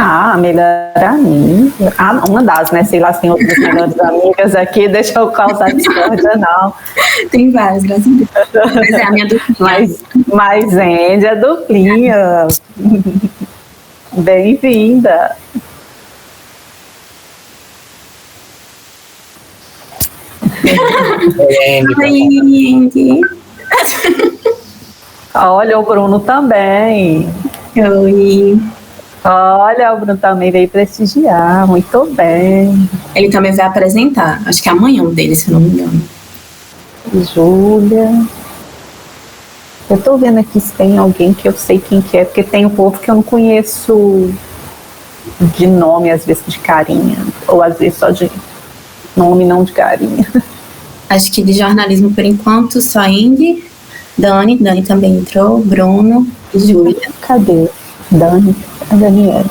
A melhor amiga. Uma das, né? Sei lá se tem outras melhores amigas aqui, deixa eu causar discórdia, não. Tem várias, graças a Deus. Mas é a minha duplinha. Mas Andy é duplinha. Bem-vinda. Oi, Andy. Olha, o Bruno também. Oi. Olha, o Bruno também veio prestigiar, muito bem. Ele também vai apresentar, acho que é amanhã o dele, se não me engano. Júlia. Eu tô vendo aqui se tem alguém que eu sei quem que é, porque tem um povo que eu não conheço de nome, às vezes de carinha, ou às vezes só de nome, não de carinha. Acho que de jornalismo, por enquanto, só Andy, Dani também entrou, Bruno e Júlia. Cadê? Dani, a Daniela.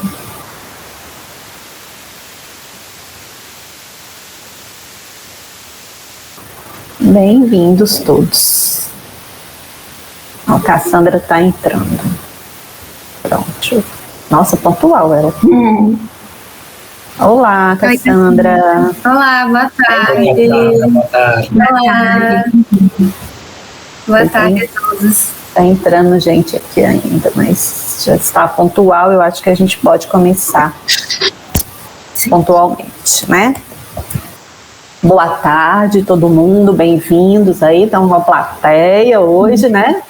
Bem-vindos todos. A Cassandra está entrando. Pronto. Nossa, pontual ela. Olá, Cassandra. Olá, boa tarde. Boa tarde. Olá. Boa tarde a todos. Está entrando gente aqui ainda, mas já está pontual, eu acho que a gente pode começar pontualmente, né? Boa tarde, todo mundo, bem-vindos aí, estamos uma plateia hoje, né?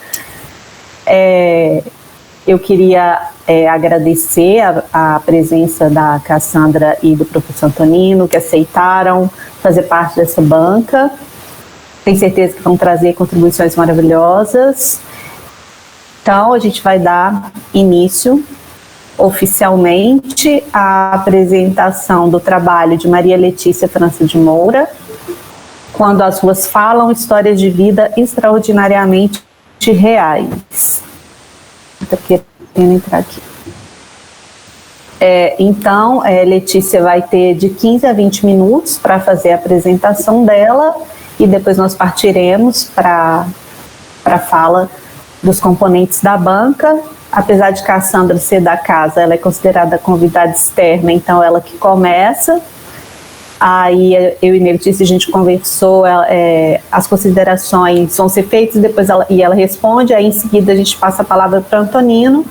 Eu queria agradecer a presença da Cassandra e do professor Antonino, que aceitaram fazer parte dessa banca. Tenho certeza que vão trazer contribuições maravilhosas. Então, a gente vai dar início oficialmente à apresentação do trabalho de Maria Letícia França de Moura, Quando as Ruas Falam, Histórias de Vida Extraordinariamente Reais. Estou querendo entrar aqui. Então, Letícia vai ter de 15 a 20 minutos para fazer a apresentação dela e depois nós partiremos para a fala dos componentes da banca. Apesar de Cassandra ser da casa, ela é considerada convidada externa, então ela que começa. Aí eu e Letícia, a gente conversou, as considerações vão ser feitas, depois ela responde, aí em seguida a gente passa a palavra para o Antonino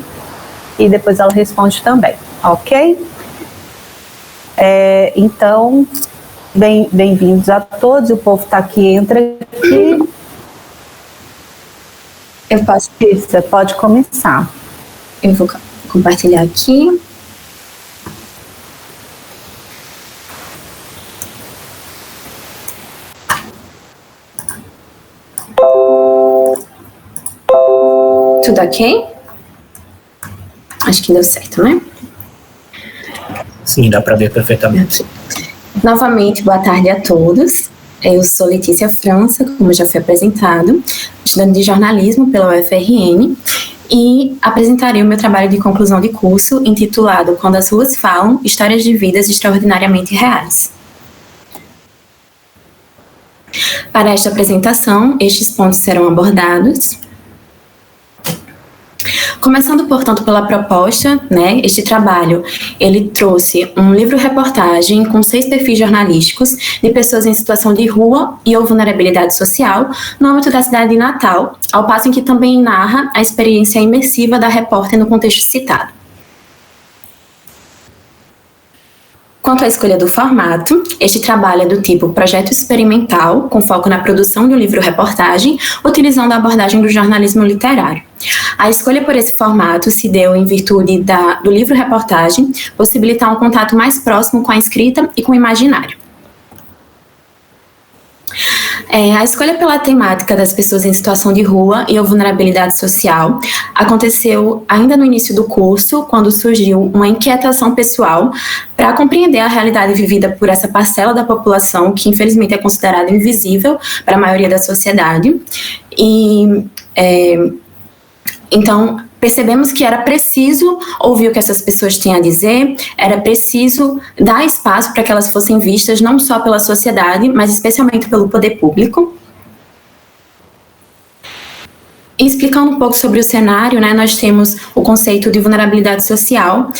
e depois ela responde também, ok? Então, bem-vindos a todos, o povo está aqui, entra aqui. Eu posso? Você pode começar. Eu vou compartilhar aqui. Tudo ok? Acho que deu certo, né? Sim, dá para ver perfeitamente. Novamente, boa tarde a todos. Eu sou Letícia França, como já foi apresentado, estudante de jornalismo pela UFRN, e apresentarei o meu trabalho de conclusão de curso intitulado Quando as Ruas Falam, Histórias de Vidas Extraordinariamente Reais. Para esta apresentação, estes pontos serão abordados. Começando, portanto, pela proposta, né, este trabalho, ele trouxe um livro-reportagem com 6 perfis jornalísticos de pessoas em situação de rua e ou vulnerabilidade social no âmbito da cidade de Natal, ao passo em que também narra a experiência imersiva da repórter no contexto citado. Quanto à escolha do formato, este trabalho é do tipo projeto experimental, com foco na produção de um livro-reportagem, utilizando a abordagem do jornalismo literário. A escolha por esse formato se deu em virtude do livro-reportagem possibilitar um contato mais próximo com a escrita e com o imaginário. A escolha pela temática das pessoas em situação de rua e ou vulnerabilidade social aconteceu ainda no início do curso, quando surgiu uma inquietação pessoal para compreender a realidade vivida por essa parcela da população que infelizmente é considerada invisível para a maioria da sociedade. Então, percebemos que era preciso ouvir o que essas pessoas têm a dizer, era preciso dar espaço para que elas fossem vistas não só pela sociedade, mas especialmente pelo poder público. E explicando um pouco sobre o cenário, né, nós temos o conceito de vulnerabilidade social,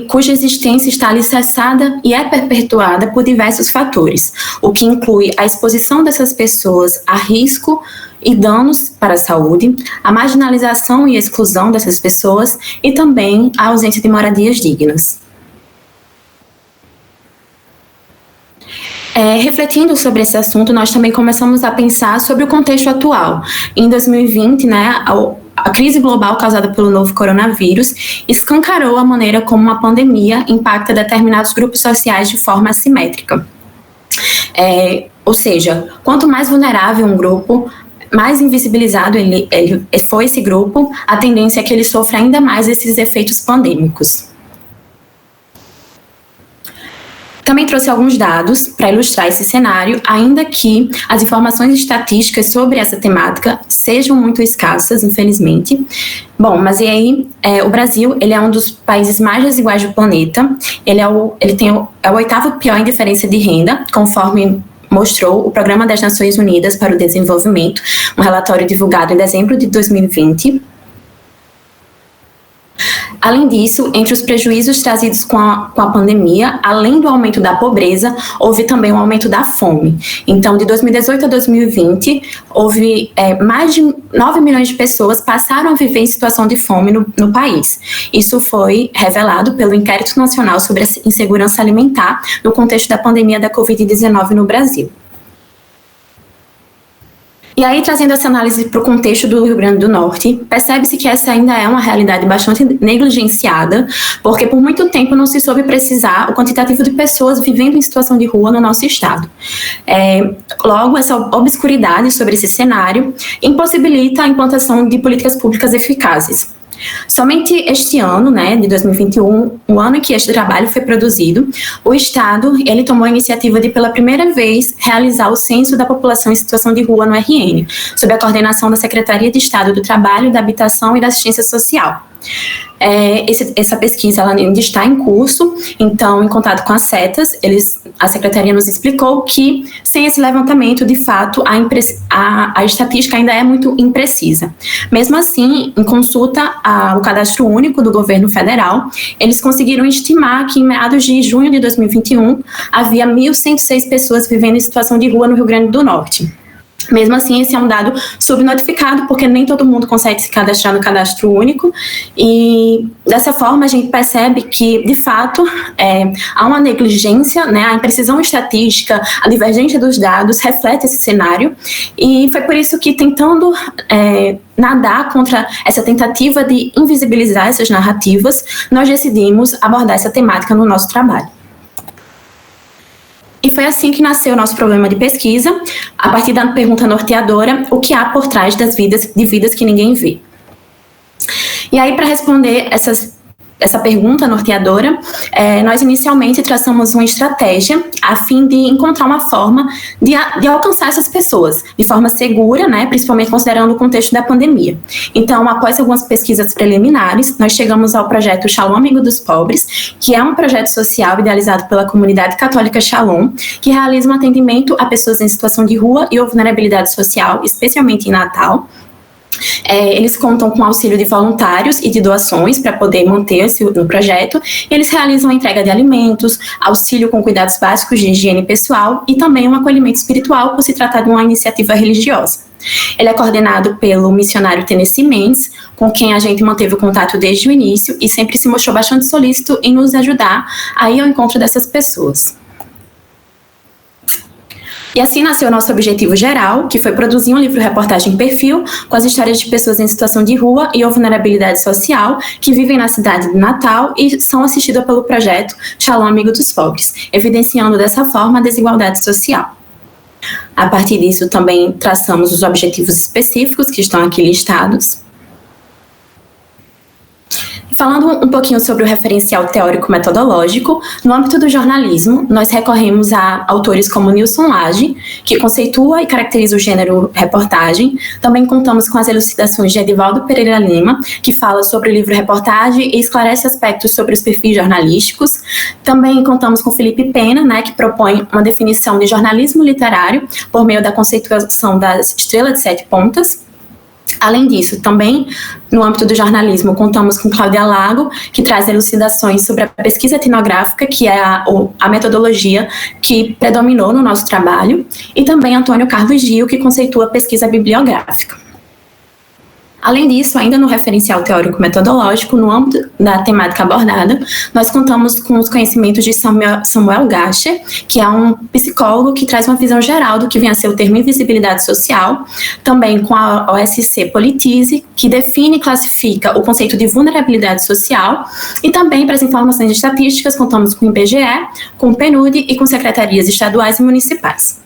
cuja existência está alicerçada e é perpetuada por diversos fatores, o que inclui a exposição dessas pessoas a risco e danos para a saúde, a marginalização e exclusão dessas pessoas e também a ausência de moradias dignas. Refletindo sobre esse assunto, nós também começamos a pensar sobre o contexto atual. Em 2020, né, a crise global causada pelo novo coronavírus escancarou a maneira como uma pandemia impacta determinados grupos sociais de forma assimétrica. Ou seja, quanto mais vulnerável um grupo, mais invisibilizado ele foi esse grupo, a tendência é que ele sofra ainda mais esses efeitos pandêmicos. Também trouxe alguns dados para ilustrar esse cenário, ainda que as informações estatísticas sobre essa temática sejam muito escassas, infelizmente. Bom, mas e aí, o Brasil, ele é um dos países mais desiguais do planeta, ele é o 8º pior em diferença de renda, conforme mostrou o Programa das Nações Unidas para o Desenvolvimento, um relatório divulgado em dezembro de 2020. Além disso, entre os prejuízos trazidos com a pandemia, além do aumento da pobreza, houve também um aumento da fome. Então, de 2018 a 2020, houve mais de 9 milhões de pessoas passaram a viver em situação de fome no país. Isso foi revelado pelo Inquérito Nacional sobre a Insegurança Alimentar no contexto da pandemia da Covid-19 no Brasil. E aí, trazendo essa análise para o contexto do Rio Grande do Norte, percebe-se que essa ainda é uma realidade bastante negligenciada, porque por muito tempo não se soube precisar o quantitativo de pessoas vivendo em situação de rua no nosso estado. Logo, essa obscuridade sobre esse cenário impossibilita a implantação de políticas públicas eficazes. Somente este ano, né, de 2021, o ano em que este trabalho foi produzido, o Estado ele tomou a iniciativa de, pela primeira vez, realizar o censo da população em situação de rua no RN, sob a coordenação da Secretaria de Estado do Trabalho, da Habitação e da Assistência Social. Essa pesquisa ela ainda está em curso, então, em contato com as setas, a Secretaria nos explicou que, sem esse levantamento, de fato, a estatística ainda é muito imprecisa. Mesmo assim, em consulta ao Cadastro Único do Governo Federal, eles conseguiram estimar que, em meados de junho de 2021, havia 1.106 pessoas vivendo em situação de rua no Rio Grande do Norte. Mesmo assim, esse é um dado subnotificado, porque nem todo mundo consegue se cadastrar no Cadastro Único, e dessa forma a gente percebe que, de fato, há uma negligência, né, a imprecisão estatística, a divergência dos dados reflete esse cenário, e foi por isso que, tentando nadar contra essa tentativa de invisibilizar essas narrativas, nós decidimos abordar essa temática no nosso trabalho. E foi assim que nasceu o nosso problema de pesquisa, a partir da pergunta norteadora: o que há por trás das vidas que ninguém vê? E aí, para responder essa pergunta norteadora, nós inicialmente traçamos uma estratégia a fim de encontrar uma forma de alcançar essas pessoas de forma segura, né, principalmente considerando o contexto da pandemia. Então, após algumas pesquisas preliminares, nós chegamos ao projeto Shalom Amigo dos Pobres, que é um projeto social idealizado pela comunidade católica Shalom, que realiza um atendimento a pessoas em situação de rua e ou vulnerabilidade social, especialmente em Natal. Eles contam com auxílio de voluntários e de doações para poder manter-se no projeto. Eles realizam a entrega de alimentos, auxílio com cuidados básicos de higiene pessoal e também um acolhimento espiritual por se tratar de uma iniciativa religiosa. Ele é coordenado pelo missionário Tennessee Mendes, com quem a gente manteve o contato desde o início e sempre se mostrou bastante solícito em nos ajudar a ir ao encontro dessas pessoas. E assim nasceu o nosso objetivo geral, que foi produzir um livro-reportagem perfil com as histórias de pessoas em situação de rua e ou vulnerabilidade social que vivem na cidade de Natal e são assistidas pelo projeto Shalom Amigo dos Pobres, evidenciando dessa forma a desigualdade social. A partir disso, também traçamos os objetivos específicos que estão aqui listados. Falando um pouquinho sobre o referencial teórico-metodológico, no âmbito do jornalismo, nós recorremos a autores como Nilson Lage, que conceitua e caracteriza o gênero reportagem. Também contamos com as elucidações de Edivaldo Pereira Lima, que fala sobre o livro-reportagem e esclarece aspectos sobre os perfis jornalísticos. Também contamos com Felipe Pena, né, que propõe uma definição de jornalismo literário por meio da conceituação da estrela de 7 pontas. Além disso, também no âmbito do jornalismo, contamos com Cláudia Lago, que traz elucidações sobre a pesquisa etnográfica, que é a metodologia que predominou no nosso trabalho, e também Antônio Carlos Gil, que conceitua a pesquisa bibliográfica. Além disso, ainda no referencial teórico-metodológico, no âmbito da temática abordada, nós contamos com os conhecimentos de Samuel Gasher, que é um psicólogo que traz uma visão geral do que vem a ser o termo invisibilidade social, também com a OSC Politize, que define e classifica o conceito de vulnerabilidade social, e também para as informações estatísticas, contamos com o IBGE, com o PNUD e com secretarias estaduais e municipais.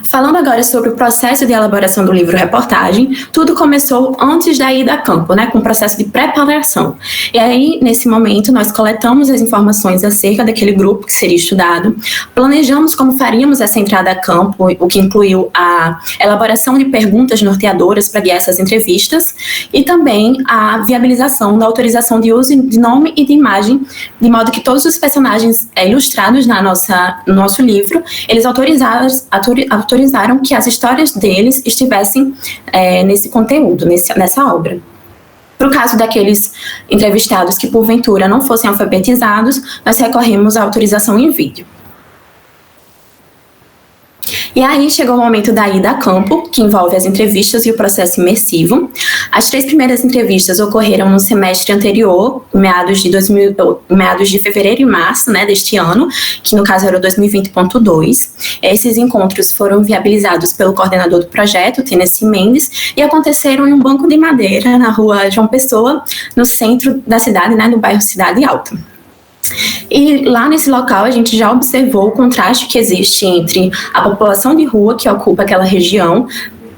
Falando agora sobre o processo de elaboração do livro-reportagem, tudo começou antes da ida a campo, com o processo de preparação. E aí, nesse momento, nós coletamos as informações acerca daquele grupo que seria estudado, planejamos como faríamos essa entrada a campo, o que incluiu a elaboração de perguntas norteadoras para guiar essas entrevistas, e também a viabilização da autorização de uso de nome e de imagem, de modo que todos os personagens ilustrados no nosso livro, eles autorizaram que as histórias deles estivessem nesse conteúdo, nessa obra. Para o caso daqueles entrevistados que, porventura, não fossem alfabetizados, nós recorremos à autorização em vídeo. E aí chegou o momento da ida a campo, que envolve as entrevistas e o processo imersivo. As 3 primeiras entrevistas ocorreram no semestre anterior, meados de fevereiro e março, deste ano, que no caso era o 2020.2. Esses encontros foram viabilizados pelo coordenador do projeto, Tennessee Mendes, e aconteceram em um banco de madeira na rua João Pessoa, no centro da cidade, no bairro Cidade Alta. E lá nesse local a gente já observou o contraste que existe entre a população de rua que ocupa aquela região,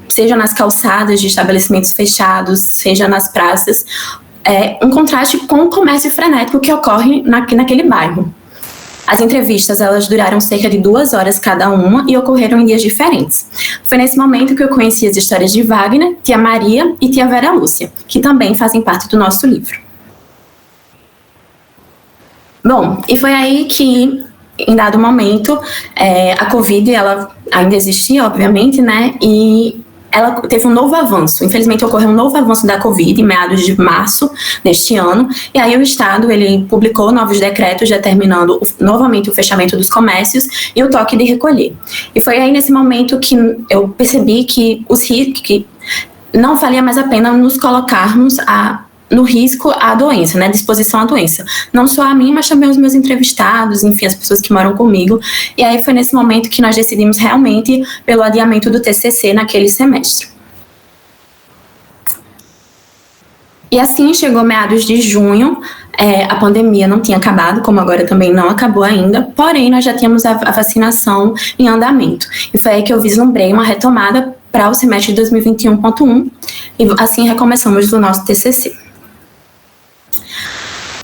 seja nas calçadas de estabelecimentos fechados, seja nas praças, um contraste com o comércio frenético que ocorre naquele bairro. As entrevistas, elas duraram cerca de 2 horas cada uma e ocorreram em dias diferentes. Foi nesse momento que eu conheci as histórias de Wagner, tia Maria e tia Vera Lúcia, que também fazem parte do nosso livro. Bom, e foi aí que, em dado momento, a Covid, ela ainda existia, obviamente, e ela teve um novo avanço. Infelizmente, ocorreu um novo avanço da Covid em meados de março deste ano, e aí o Estado, ele publicou novos decretos determinando novamente o fechamento dos comércios e o toque de recolher. E foi aí, nesse momento, que eu percebi que não valia mais a pena nos colocarmos no risco à doença, de exposição à doença. Não só a mim, mas também os meus entrevistados, enfim, as pessoas que moram comigo. E aí foi nesse momento que nós decidimos realmente pelo adiamento do TCC naquele semestre. E assim chegou meados de junho, a pandemia não tinha acabado, como agora também não acabou ainda, porém nós já tínhamos a vacinação em andamento. E foi aí que eu vislumbrei uma retomada para o semestre de 2021.1 e assim recomeçamos o nosso TCC.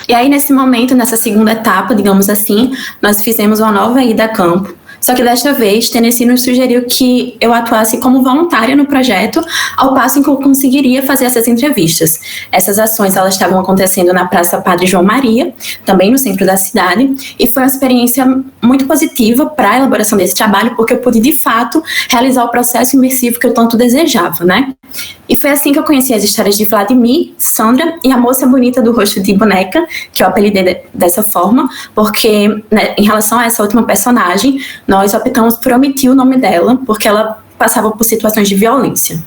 E aí, nesse momento, nessa segunda etapa, digamos assim, nós fizemos uma nova ida a campo. Só que desta vez, Tennessee nos sugeriu que eu atuasse como voluntária no projeto, ao passo em que eu conseguiria fazer essas entrevistas. Essas ações, elas estavam acontecendo na Praça Padre João Maria, também no centro da cidade, e foi uma experiência muito positiva para a elaboração desse trabalho, porque eu pude, de fato, realizar o processo imersivo que eu tanto desejava, E foi assim que eu conheci as histórias de Vladimir, Sandra e a moça bonita do rosto de boneca, que eu apelidei dessa forma, porque, em relação a essa última personagem, nós optamos por omitir o nome dela, porque ela passava por situações de violência.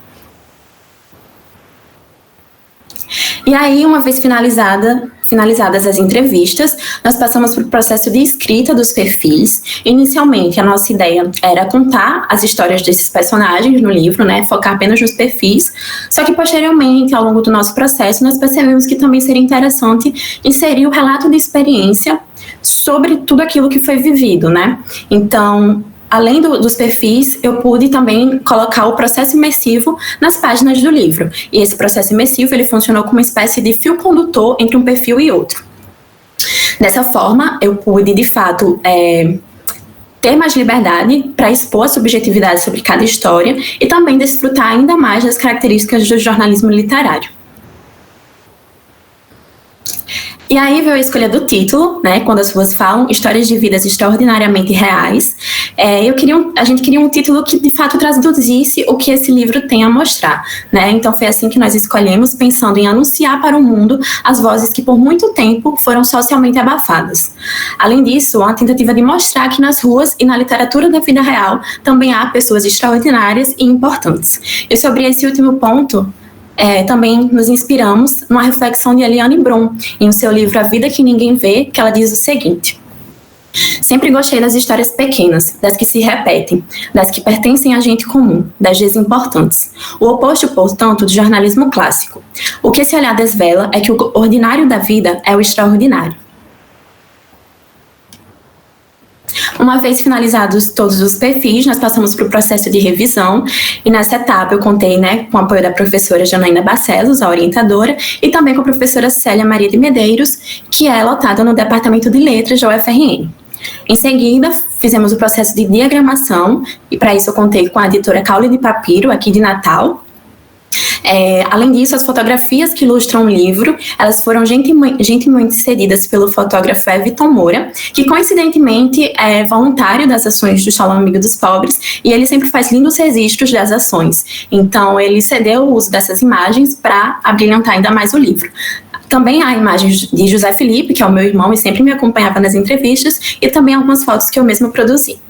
E aí, uma vez finalizadas as entrevistas, nós passamos para o processo de escrita dos perfis. Inicialmente, a nossa ideia era contar as histórias desses personagens no livro, focar apenas nos perfis. Só que, posteriormente, ao longo do nosso processo, nós percebemos que também seria interessante inserir o relato de experiência sobre tudo aquilo que foi vivido, Então, além dos perfis, eu pude também colocar o processo imersivo nas páginas do livro. E esse processo imersivo, ele funcionou como uma espécie de fio condutor entre um perfil e outro. Dessa forma, eu pude, de fato, ter mais liberdade para expor a subjetividade sobre cada história e também desfrutar ainda mais das características do jornalismo literário. E aí veio a escolha do título, né? Quando as ruas falam, histórias de vidas extraordinariamente reais. A gente queria um título que de fato traduzisse o que esse livro tem a mostrar, né? Então foi assim que nós escolhemos, pensando em anunciar para o mundo as vozes que por muito tempo foram socialmente abafadas. Além disso, uma tentativa de mostrar que nas ruas e na literatura da vida real também há pessoas extraordinárias e importantes. E sobre esse último ponto, também nos inspiramos numa reflexão de Eliane Brum, em seu livro A Vida que Ninguém Vê, que ela diz o seguinte: sempre gostei das histórias pequenas, das que se repetem, das que pertencem a gente comum, das desimportantes. O oposto, portanto, do jornalismo clássico. O que esse olhar desvela é que o ordinário da vida é o extraordinário. Uma vez finalizados todos os perfis, nós passamos para o processo de revisão, e nessa etapa eu contei, com o apoio da professora Janaína Barcelos, a orientadora, e também com a professora Célia Maria de Medeiros, que é lotada no Departamento de Letras da UFRN. Em seguida, fizemos o processo de diagramação, e para isso eu contei com a editora Caule de Papiro, aqui de Natal. Além disso, as fotografias que ilustram o livro, elas foram gentilmente cedidas pelo fotógrafo Everton Moura, que coincidentemente é voluntário das ações do Salão Amigo dos Pobres, e ele sempre faz lindos registros das ações. Então, ele cedeu o uso dessas imagens para abrilhantar ainda mais o livro. Também há imagens de José Felipe, que é o meu irmão e sempre me acompanhava nas entrevistas, e também algumas fotos que eu mesma produzi.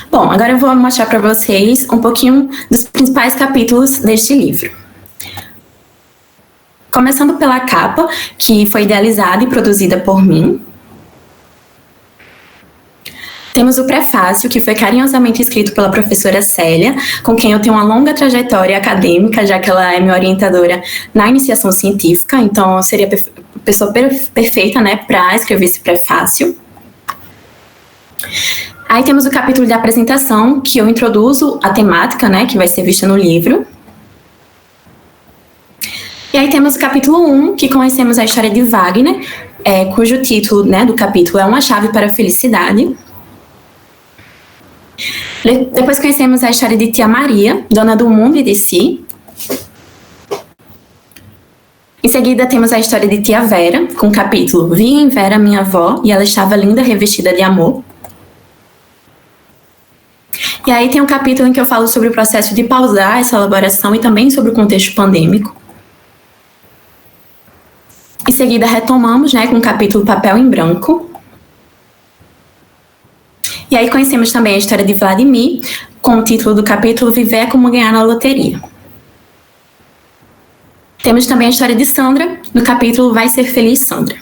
Bom, agora eu vou mostrar para vocês um pouquinho dos principais capítulos deste livro. Começando pela capa, que foi idealizada e produzida por mim. Temos o prefácio, que foi carinhosamente escrito pela professora Célia, com quem eu tenho uma longa trajetória acadêmica, já que ela é minha orientadora na iniciação científica, então eu seria a pessoa perfeita, para escrever esse prefácio. Aí temos o capítulo de apresentação, que eu introduzo a temática, que vai ser vista no livro. E aí temos o capítulo 1, que conhecemos a história de Wagner, cujo título do capítulo é Uma Chave para a Felicidade. Depois conhecemos a história de Tia Maria, dona do mundo e de si. Em seguida temos a história de Tia Vera, com o capítulo Vi em Vera minha avó, e ela estava linda, revestida de amor. E aí tem um capítulo em que eu falo sobre o processo de pausar essa elaboração e também sobre o contexto pandêmico. Em seguida retomamos, com o capítulo Papel em Branco. E aí conhecemos também a história de Vladimir, com o título do capítulo Viver é como ganhar na loteria. Temos também a história de Sandra, no capítulo Vai Ser Feliz, Sandra.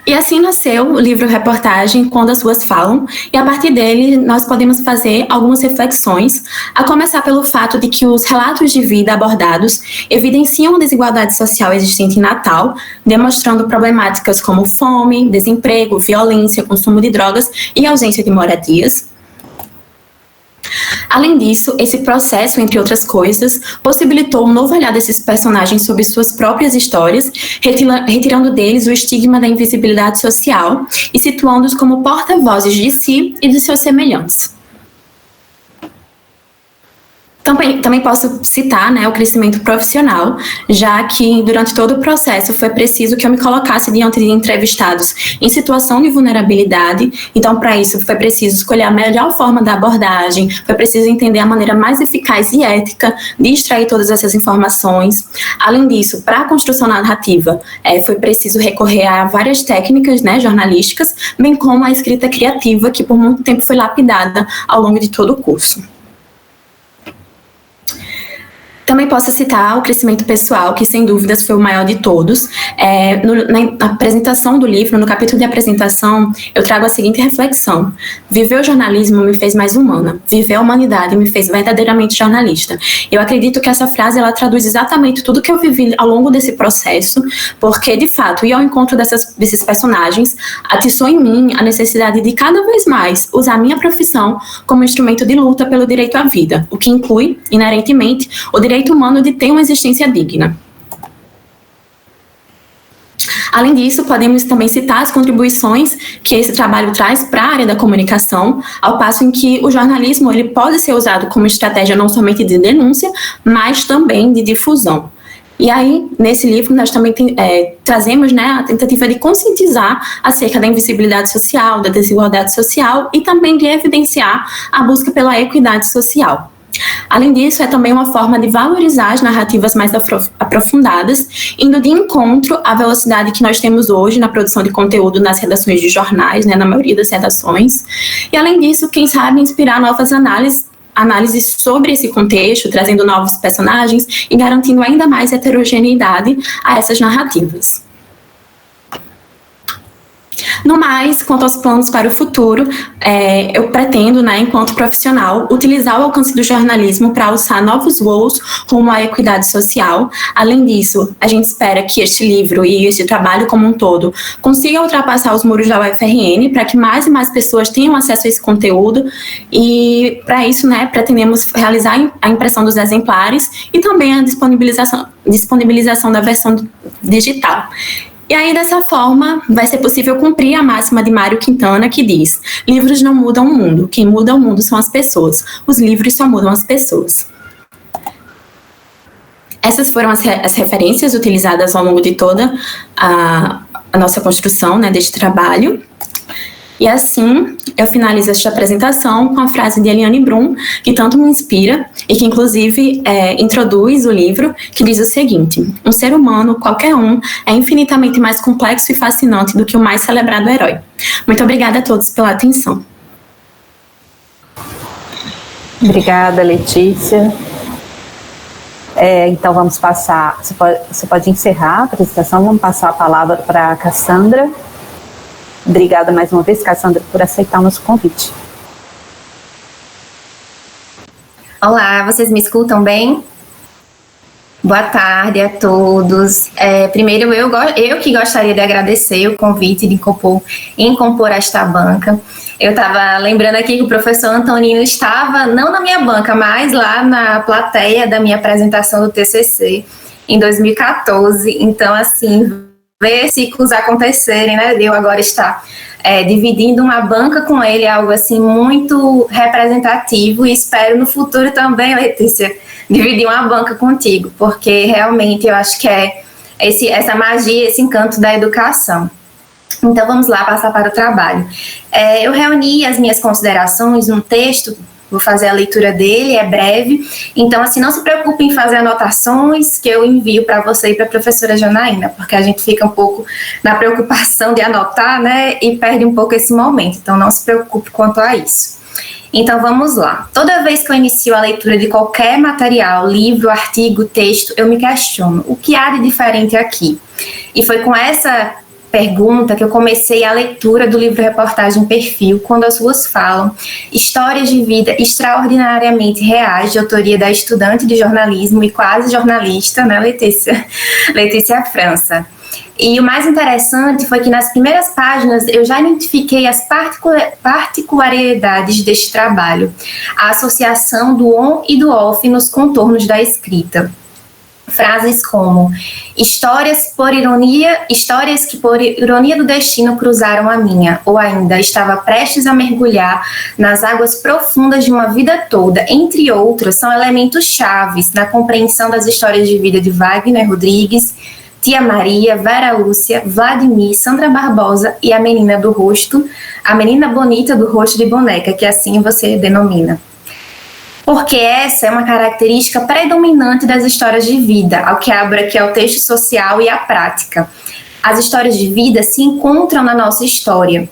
E assim nasceu o livro-reportagem Quando as Ruas Falam, e a partir dele nós podemos fazer algumas reflexões, a começar pelo fato de que os relatos de vida abordados evidenciam a desigualdade social existente em Natal, demonstrando problemáticas como fome, desemprego, violência, consumo de drogas e ausência de moradias. Além disso, esse processo, entre outras coisas, possibilitou um novo olhar desses personagens sobre suas próprias histórias, retirando deles o estigma da invisibilidade social e situando-os como porta-vozes de si e de seus semelhantes. Também posso citar o crescimento profissional, já que durante todo o processo foi preciso que eu me colocasse diante de entrevistados em situação de vulnerabilidade. Então, para isso, foi preciso escolher a melhor forma da abordagem, foi preciso entender a maneira mais eficaz e ética de extrair todas essas informações. Além disso, para a construção narrativa, foi preciso recorrer a várias técnicas jornalísticas, bem como a escrita criativa, que por muito tempo foi lapidada ao longo de todo o curso. Também posso citar o crescimento pessoal, que sem dúvidas foi o maior de todos. Na apresentação do livro, no capítulo de apresentação, eu trago a seguinte reflexão: viver o jornalismo me fez mais humana, viver a humanidade me fez verdadeiramente jornalista. Eu acredito que essa frase ela traduz exatamente tudo que eu vivi ao longo desse processo, porque, de fato, ir ao encontro desses personagens atiçou em mim a necessidade de cada vez mais usar a minha profissão como instrumento de luta pelo direito à vida, o que inclui, inerentemente, o direito humano de ter uma existência digna. Além disso, podemos também citar as contribuições que esse trabalho traz para a área da comunicação, ao passo em que o jornalismo ele pode ser usado como estratégia não somente de denúncia, mas também de difusão. E aí, nesse livro, nós também trazemos, né, a tentativa de conscientizar acerca da invisibilidade social, da desigualdade social e também de evidenciar a busca pela equidade social. Além disso, é também uma forma de valorizar as narrativas mais aprofundadas, indo de encontro à velocidade que nós temos hoje na produção de conteúdo nas redações de jornais, né, na maioria das redações. E, além disso, quem sabe inspirar novas análises sobre esse contexto, trazendo novos personagens e garantindo ainda mais heterogeneidade a essas narrativas. No mais, quanto aos planos para o futuro, eu pretendo, né, enquanto profissional, utilizar o alcance do jornalismo para alçar novos voos rumo à equidade social. Além disso, a gente espera que este livro e este trabalho como um todo consiga ultrapassar os muros da UFRN para que mais e mais pessoas tenham acesso a esse conteúdo e, para isso, né, pretendemos realizar a impressão dos exemplares e também a disponibilização da versão digital. E aí, dessa forma, vai ser possível cumprir a máxima de Mário Quintana, que diz: livros não mudam o mundo, quem muda o mundo são as pessoas, os livros só mudam as pessoas. Essas foram as referências utilizadas ao longo de toda a nossa construção, né, deste trabalho. E assim, eu finalizo esta apresentação com a frase de Eliane Brum, que tanto me inspira e que, inclusive, introduz o livro, que diz o seguinte: um ser humano, qualquer um, é infinitamente mais complexo e fascinante do que o mais celebrado herói. Muito obrigada a todos pela atenção. Obrigada, Letícia. Então, vamos passar... Você pode encerrar a apresentação, vamos passar a palavra para a Cassandra. Obrigada mais uma vez, Cassandra, por aceitar o nosso convite. Olá, vocês me escutam bem? Boa tarde a todos. Primeiro, eu que gostaria de agradecer o convite de compor esta banca. Eu estava lembrando aqui que o professor Antonino estava, não na minha banca, mas lá na plateia da minha apresentação do TCC, em 2014. Então, assim, ver ciclos acontecerem, né? Eu agora estar dividindo uma banca com ele é algo assim muito representativo e espero no futuro também, Letícia, dividir uma banca contigo, porque realmente eu acho que é essa magia, esse encanto da educação. Então vamos lá, passar para o trabalho. Eu reuni as minhas considerações num texto. Vou fazer a leitura dele, é breve. Então, assim, não se preocupe em fazer anotações que eu envio para você e para a professora Janaína, porque a gente fica um pouco na preocupação de anotar, né, e perde um pouco esse momento. Então, não se preocupe quanto a isso. Então, vamos lá. Toda vez que eu inicio a leitura de qualquer material, livro, artigo, texto, eu me questiono: o que há de diferente aqui? E foi com essa pergunta que eu comecei a leitura do livro Reportagem Perfil, Quando as Ruas Falam, histórias de vida extraordinariamente reais, de autoria da estudante de jornalismo e quase jornalista, né, Letícia França. E o mais interessante foi que nas primeiras páginas eu já identifiquei as particularidades deste trabalho, a associação do on e do off nos contornos da escrita. Frases como: histórias que por ironia do destino cruzaram a minha, ou ainda estava prestes a mergulhar nas águas profundas de uma vida toda, entre outros, são elementos chaves na compreensão das histórias de vida de Wagner Rodrigues, Tia Maria, Vera Lúcia, Vladimir, Sandra Barbosa e a menina bonita do rosto de boneca, que assim você denomina. Porque essa é uma característica predominante das histórias de vida, ao que abre aqui é o texto social e a prática. As histórias de vida se encontram na nossa história.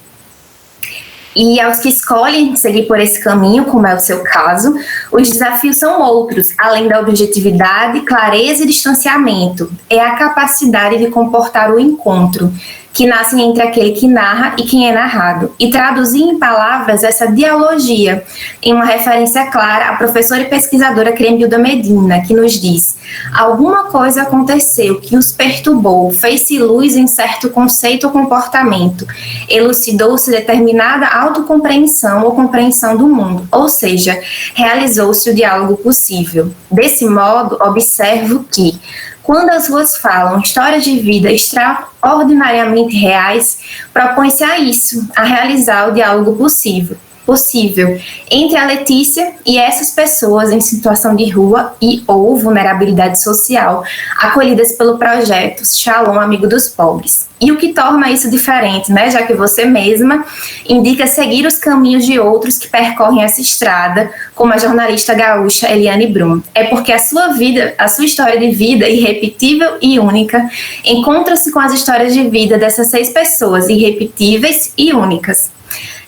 E aos que escolhem seguir por esse caminho, como é o seu caso, os desafios são outros, além da objetividade, clareza e distanciamento. É a capacidade de comportar o encontro, que nasce entre aquele que narra e quem é narrado, e traduzir em palavras essa dialogia, em uma referência clara à professora e pesquisadora Cremilda Medina, que nos diz: alguma coisa aconteceu que os perturbou, fez-se luz em certo conceito ou comportamento, elucidou-se determinada autocompreensão ou compreensão do mundo, ou seja, realizou-se o diálogo possível. Desse modo, observo que, quando as ruas falam histórias de vida extraordinariamente reais, propõe-se a isso, a realizar o diálogo possível. possível entre a Letícia e essas pessoas em situação de rua e ou vulnerabilidade social, acolhidas pelo projeto Shalom Amigo dos Pobres. E o que torna isso diferente, né? Já que você mesma indica seguir os caminhos de outros que percorrem essa estrada, como a jornalista gaúcha Eliane Brum. É porque a sua vida, a sua história de vida irrepetível e única, encontra-se com as histórias de vida dessas 6 pessoas irrepetíveis e únicas.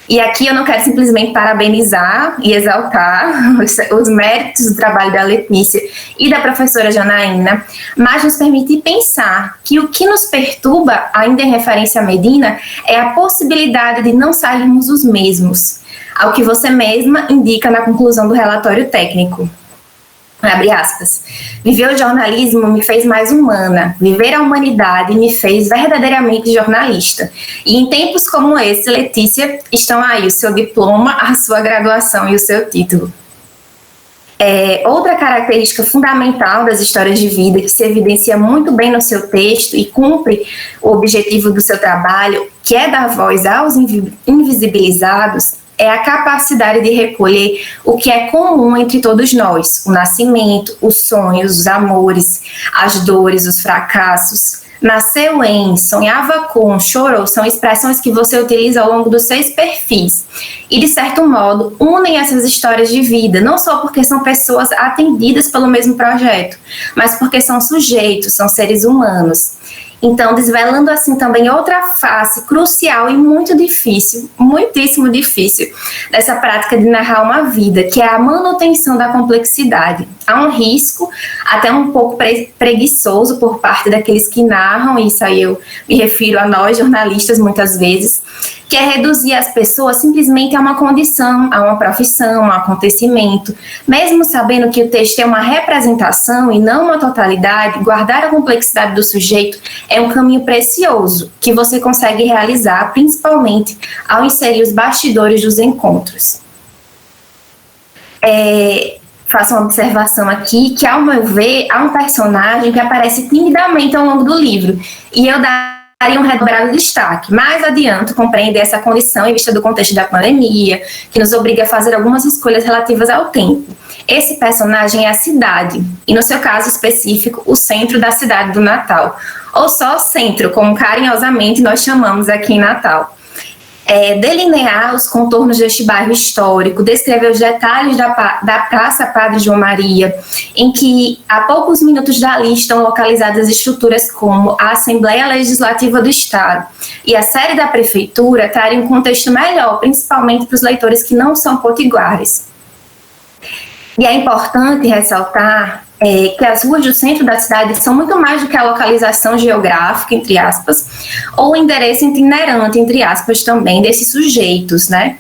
E aqui eu não quero simplesmente parabenizar e exaltar os méritos do trabalho da Letícia e da professora Janaína, mas nos permitir pensar que o que nos perturba, ainda em referência a Medina, é a possibilidade de não sairmos os mesmos, ao que você mesma indica na conclusão do relatório técnico. Abre aspas. Viver o jornalismo me fez mais humana. Viver a humanidade me fez verdadeiramente jornalista. E em tempos como esse, Letícia, estão aí o seu diploma, a sua graduação e o seu título. Outra característica fundamental das histórias de vida, que se evidencia muito bem no seu texto e cumpre o objetivo do seu trabalho, que é dar voz aos invisibilizados, é a capacidade de recolher o que é comum entre todos nós, o nascimento, os sonhos, os amores, as dores, os fracassos. Nasceu em, sonhava com, chorou, são expressões que você utiliza ao longo dos 6 perfis. E, de certo modo, unem essas histórias de vida, não só porque são pessoas atendidas pelo mesmo projeto, mas porque são sujeitos, são seres humanos. Então, desvelando assim também outra face crucial e muito difícil, muitíssimo difícil, dessa prática de narrar uma vida, que é a manutenção da complexidade. Há um risco, até um pouco preguiçoso por parte daqueles que narram, e isso aí eu me refiro a nós, jornalistas, muitas vezes, que é reduzir as pessoas simplesmente a uma condição, a uma profissão, a um acontecimento. Mesmo sabendo que o texto é uma representação e não uma totalidade, guardar a complexidade do sujeito é um caminho precioso que você consegue realizar, principalmente ao inserir os bastidores dos encontros. Faço uma observação aqui, que ao meu ver, há um personagem que aparece timidamente ao longo do livro, e eu daria um redobrado destaque. Mais adiante, compreender essa condição em vista do contexto da pandemia, que nos obriga a fazer algumas escolhas relativas ao tempo. Esse personagem é a cidade, e no seu caso específico, o centro da cidade do Natal, ou só centro, como carinhosamente nós chamamos aqui em Natal. Delinear os contornos deste bairro histórico, descrever os detalhes da Praça Padre João Maria, em que a poucos minutos dali estão localizadas estruturas como a Assembleia Legislativa do Estado e a sede da Prefeitura, trarem um contexto melhor, principalmente para os leitores que não são potiguares. E é importante ressaltar que as ruas do centro da cidade são muito mais do que a localização geográfica, entre aspas, ou o endereço itinerante, entre aspas, também, desses sujeitos, né?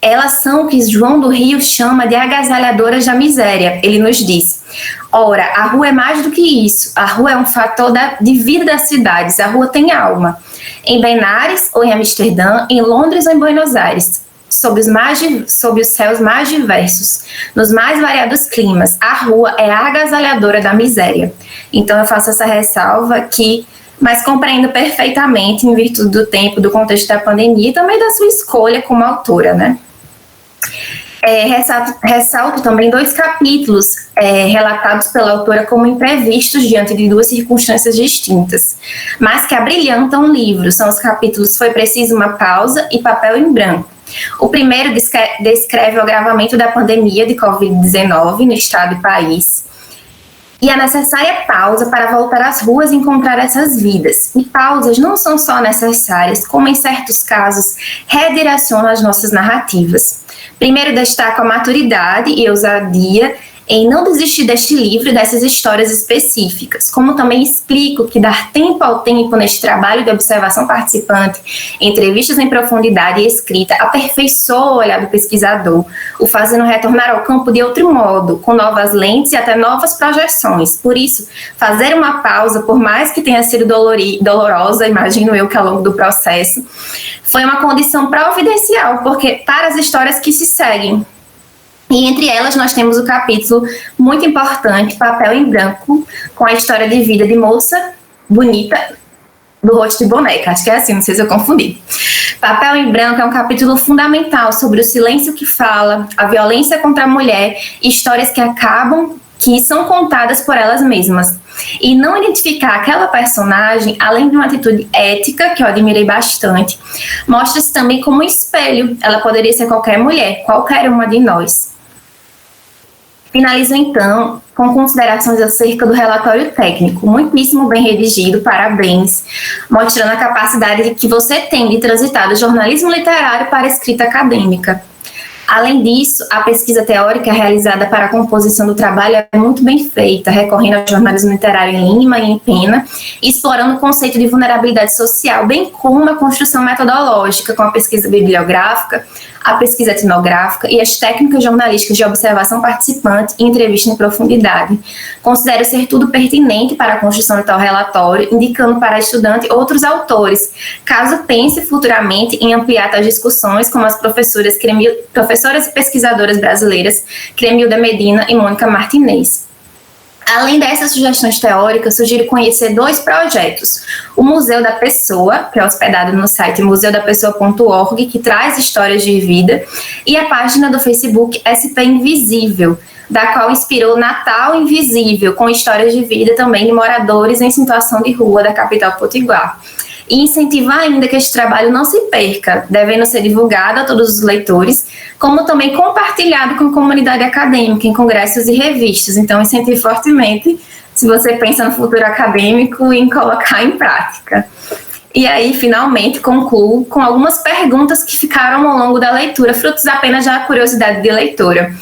Elas são o que João do Rio chama de agasalhadoras da miséria, ele nos diz. Ora, a rua é mais do que isso, a rua é um fator de vida das cidades, a rua tem alma. Em Benares ou em Amsterdã, em Londres ou em Buenos Aires, sob os céus mais diversos, nos mais variados climas, a rua é a agasalhadora da miséria. Então eu faço essa ressalva aqui, mas compreendo perfeitamente, em virtude do tempo, do contexto da pandemia e também da sua escolha como autora, né? Ressalto também 2 capítulos relatados pela autora como imprevistos diante de 2 circunstâncias distintas, mas que abrilhantam o livro. São os capítulos Foi Preciso uma Pausa e Papel em Branco. O primeiro descreve o agravamento da pandemia de Covid-19 no estado e país e a necessária pausa para voltar às ruas e encontrar essas vidas. E pausas não são só necessárias, como em certos casos redirecionam as nossas narrativas. Primeiro destaco a maturidade e ousadia em não desistir deste livro e dessas histórias específicas, como também explico que dar tempo ao tempo neste trabalho de observação participante, entrevistas em profundidade e escrita, aperfeiçoa o olhar do pesquisador, o fazendo retornar ao campo de outro modo, com novas lentes e até novas projeções. Por isso, fazer uma pausa, por mais que tenha sido dolorosa, imagino eu que ao longo do processo, foi uma condição providencial, porque para as histórias que se seguem. E entre elas nós temos o capítulo muito importante, Papel em Branco, com a história de vida de moça bonita, do rosto de boneca, acho que é assim, não sei se eu confundi. Papel em Branco é um capítulo fundamental sobre o silêncio que fala, a violência contra a mulher, histórias que são contadas por elas mesmas. E não identificar aquela personagem, além de uma atitude ética, que eu admirei bastante, mostra-se também como um espelho. Ela poderia ser qualquer mulher, qualquer uma de nós. Finalizo, então, com considerações acerca do relatório técnico, muitíssimo bem redigido, parabéns, mostrando a capacidade que você tem de transitar do jornalismo literário para a escrita acadêmica. Além disso, a pesquisa teórica realizada para a composição do trabalho é muito bem feita, recorrendo ao jornalismo literário em Lima e em Pena, explorando o conceito de vulnerabilidade social, bem como a construção metodológica com a pesquisa bibliográfica, a pesquisa etnográfica e as técnicas jornalísticas de observação participante e entrevista em profundidade. Considero ser tudo pertinente para a construção de tal relatório, indicando para a estudante outros autores, caso pense futuramente em ampliar tais discussões, como as professoras e pesquisadoras brasileiras Cremilda Medina e Mônica Martinez. Além dessas sugestões teóricas, sugiro conhecer 2 projetos. O Museu da Pessoa, que é hospedado no site museudapessoa.org, que traz histórias de vida, e a página do Facebook SP Invisível, da qual inspirou Natal Invisível, com histórias de vida também de moradores em situação de rua da capital potiguar. E incentivar ainda que este trabalho não se perca, devendo ser divulgado a todos os leitores, como também compartilhado com a comunidade acadêmica em congressos e revistas. Então, incentivo fortemente, se você pensa no futuro acadêmico, em colocar em prática. E aí, finalmente, concluo com algumas perguntas que ficaram ao longo da leitura, frutos apenas da curiosidade de leitora.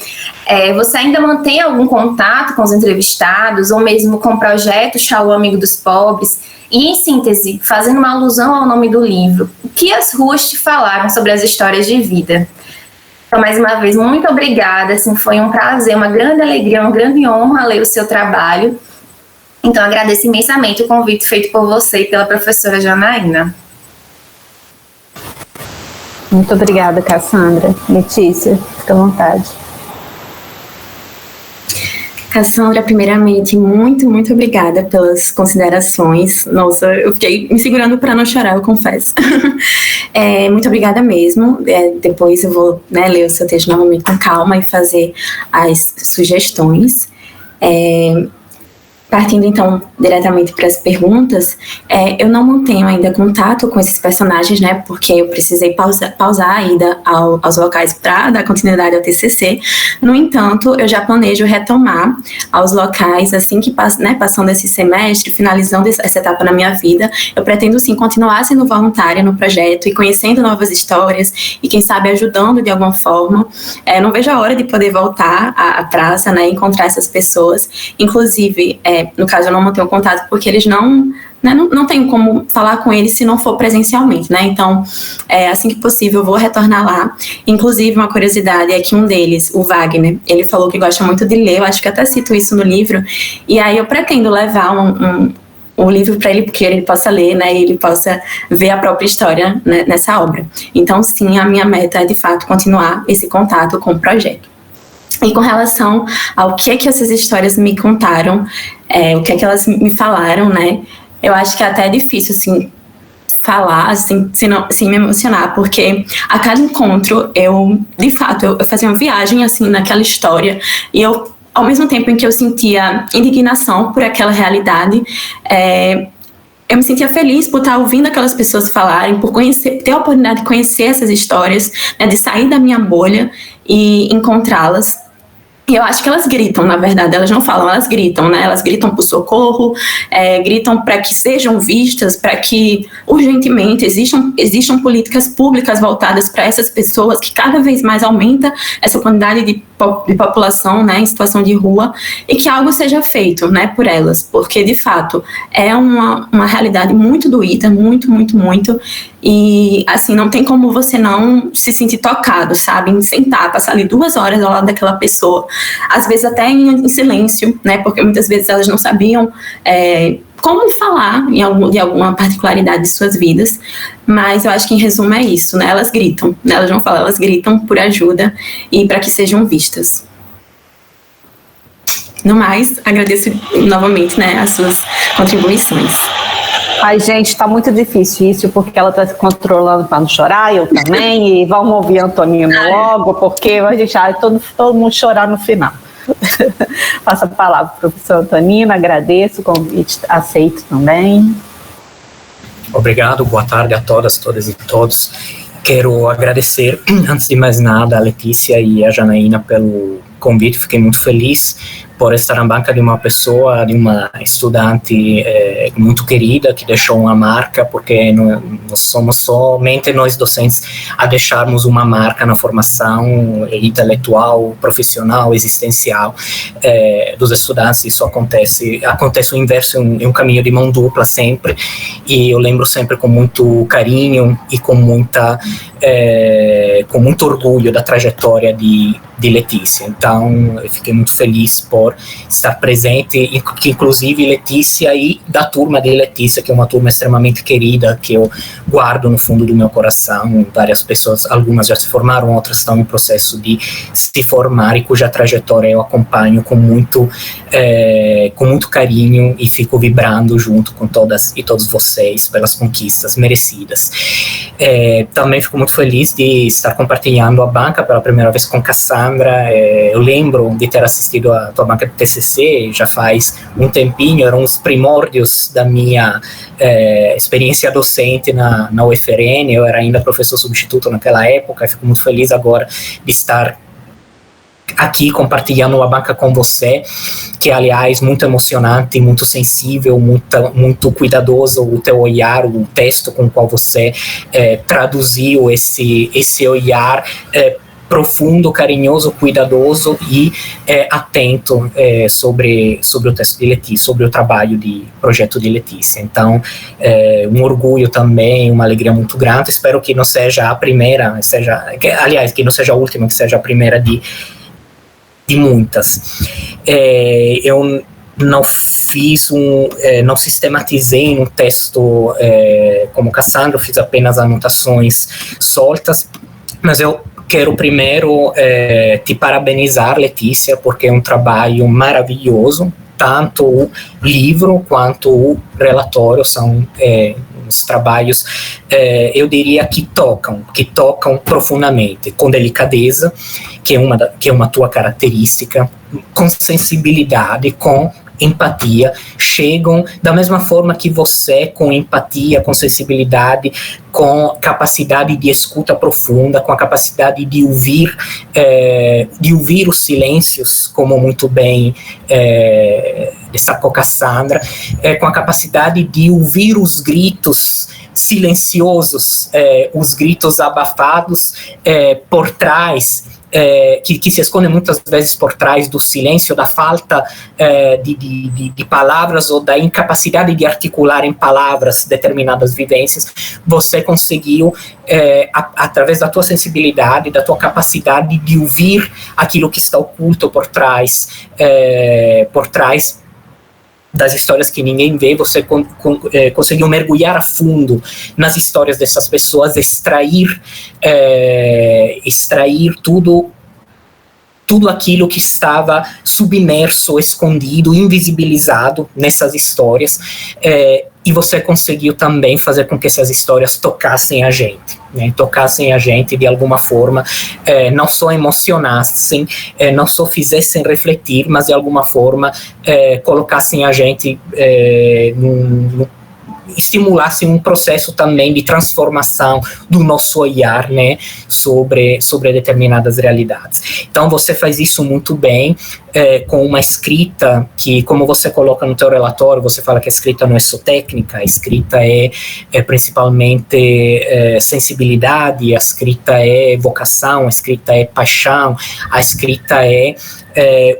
Você ainda mantém algum contato com os entrevistados, ou mesmo com o projeto Chá o Amigo dos Pobres? E, em síntese, fazendo uma alusão ao nome do livro, o que as ruas te falaram sobre as histórias de vida? Então, mais uma vez, muito obrigada. Assim, foi um prazer, uma grande alegria, uma grande honra ler o seu trabalho. Então, agradeço imensamente o convite feito por você e pela professora Janaína. Muito obrigada, Cassandra. Letícia, fica à vontade. Cassandra, primeiramente, muito obrigada pelas considerações. Nossa, eu fiquei me segurando para não chorar, eu confesso. Muito obrigada mesmo. Depois eu vou, ler o seu texto novamente com calma e fazer as sugestões. Partindo, então, diretamente para as perguntas, eu não mantenho ainda contato com esses personagens, porque eu precisei pausar a ida aos locais para dar continuidade ao TCC. No entanto, eu já planejo retomar aos locais, assim que passando esse semestre, finalizando essa etapa na minha vida, eu pretendo, sim, continuar sendo voluntária no projeto e conhecendo novas histórias e, quem sabe, ajudando de alguma forma. Não vejo a hora de poder voltar à praça, e encontrar essas pessoas. Inclusive, no caso, eu não mantenho contato porque eles não tenho como falar com eles se não for presencialmente, Então, assim que possível, eu vou retornar lá. Inclusive, uma curiosidade é que um deles, o Wagner, ele falou que gosta muito de ler, eu acho que até cito isso no livro, e aí eu pretendo levar um livro para ele, porque ele possa ler, e ele possa ver a própria história, nessa obra. Então, sim, a minha meta é, de fato, continuar esse contato com o projeto. E com relação ao que essas histórias me contaram, o que elas me falaram, eu acho que até é difícil, assim, falar, assim, sem me emocionar, porque a cada encontro, de fato, eu fazia uma viagem, assim, naquela história, e eu, ao mesmo tempo em que eu sentia indignação por aquela realidade, eu me sentia feliz por estar ouvindo aquelas pessoas falarem, por ter a oportunidade de conhecer essas histórias, de sair da minha bolha e encontrá-las. E eu acho que elas gritam, na verdade, elas não falam, elas gritam, Elas gritam por socorro, gritam para que sejam vistas, para que urgentemente existam políticas públicas voltadas para essas pessoas, que cada vez mais aumenta essa quantidade de população, em situação de rua, e que algo seja feito, por elas, porque, de fato, é uma realidade muito doída, muito, e, assim, não tem como você não se sentir tocado, sabe, em sentar, passar ali 2 horas ao lado daquela pessoa, às vezes até em silêncio, porque muitas vezes elas não sabiam como falar de alguma particularidade de suas vidas, mas eu acho que, em resumo, é isso, Elas gritam, elas não falam, elas gritam por ajuda e para que sejam vistas. No mais, agradeço novamente, as suas contribuições. Ai, gente, tá muito difícil isso, porque ela tá se controlando para não chorar, eu também, e vamos ouvir a Antonina logo, porque a gente vai todo mundo chorar no final. Passo a palavra para o professor Antonina, agradeço o convite, aceito também. Obrigado, boa tarde a todas e todos. Quero agradecer, antes de mais nada, a Letícia e a Janaína pelo convite. Fiquei muito feliz por estar na banca de uma pessoa, de uma estudante muito querida, que deixou uma marca, porque não somos somente nós docentes a deixarmos uma marca na formação intelectual, profissional, existencial dos estudantes. Isso acontece o inverso, é um caminho de mão dupla sempre, e eu lembro sempre com muito carinho e com muito orgulho da trajetória de Letícia. Então, eu fiquei muito feliz por estar presente, que inclusive Letícia e da turma de Letícia, que é uma turma extremamente querida, que eu guardo no fundo do meu coração. Várias pessoas, algumas já se formaram, outras estão no processo de se formar, e cuja trajetória eu acompanho com muito carinho, e fico vibrando junto com todas e todos vocês pelas conquistas merecidas. Também fico muito feliz de estar compartilhando a banca pela primeira vez com Cassandra. Eu lembro de ter assistido a tua banca de TCC, já faz um tempinho, eram os primórdios da minha experiência docente na UFRN. Eu era ainda professor substituto naquela época, e fico muito feliz agora de estar aqui compartilhando uma banca com você, que, aliás, muito emocionante, muito sensível, muito cuidadoso, o teu olhar, o texto com o qual você traduziu esse olhar profundo, carinhoso, cuidadoso e atento sobre o texto de Letícia, sobre o trabalho de projeto de Letícia. Então, um orgulho também, uma alegria muito grande. Espero que não seja a primeira, que não seja a última, que seja a primeira de muitas. Eu não não sistematizei no texto como Cassandra, fiz apenas anotações soltas, mas eu quero primeiro te parabenizar, Letícia, porque é um trabalho maravilhoso. Tanto o livro quanto o relatório são os trabalhos, eu diria, que tocam profundamente, com delicadeza, que é uma tua característica, com sensibilidade, com empatia, chegam da mesma forma que você, com empatia, com sensibilidade, com capacidade de escuta profunda, com a capacidade de ouvir os silêncios, como muito bem destacou Cassandra, com a capacidade de ouvir os gritos silenciosos, os gritos abafados por trás, que se escondem muitas vezes por trás do silêncio, da falta de palavras, ou da incapacidade de articular em palavras determinadas vivências. Você conseguiu, através da tua sensibilidade, da tua capacidade de ouvir aquilo que está oculto por trás das histórias que ninguém vê. Você conseguiu mergulhar a fundo nas histórias dessas pessoas, extrair tudo aquilo que estava submerso, escondido, invisibilizado nessas histórias, e você conseguiu também fazer com que essas histórias tocassem a gente, né? Tocassem a gente de alguma forma, não só emocionassem, não só fizessem refletir, mas de alguma forma colocassem a gente estimulassem um processo também de transformação do nosso olhar, né, sobre determinadas realidades. Então, você faz isso muito bem, com uma escrita que, como você coloca no teu relatório, você fala que a escrita não é só técnica, a escrita é principalmente sensibilidade, a escrita é vocação, a escrita é paixão, a escrita é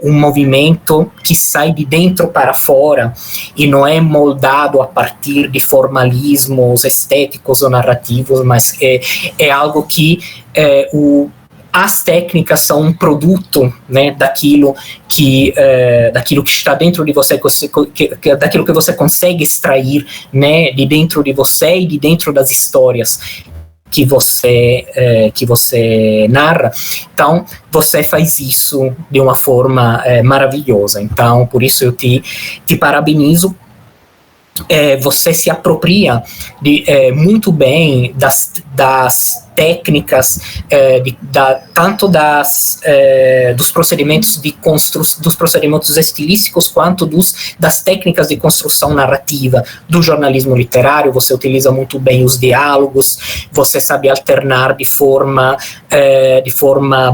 um movimento que sai de dentro para fora e não é moldado a partir de formalismos estéticos ou narrativos, mas é algo que as técnicas são um produto, né, daquilo que está dentro de você, daquilo que você consegue extrair, né, de dentro de você e de dentro das histórias que você narra. Então, você faz isso de uma forma maravilhosa. Então, por isso eu te parabenizo. você se apropria muito bem das técnicas, tanto dos procedimentos dos procedimentos estilísticos, quanto das técnicas de construção narrativa do jornalismo literário. Você utiliza muito bem os diálogos, você sabe alternar de forma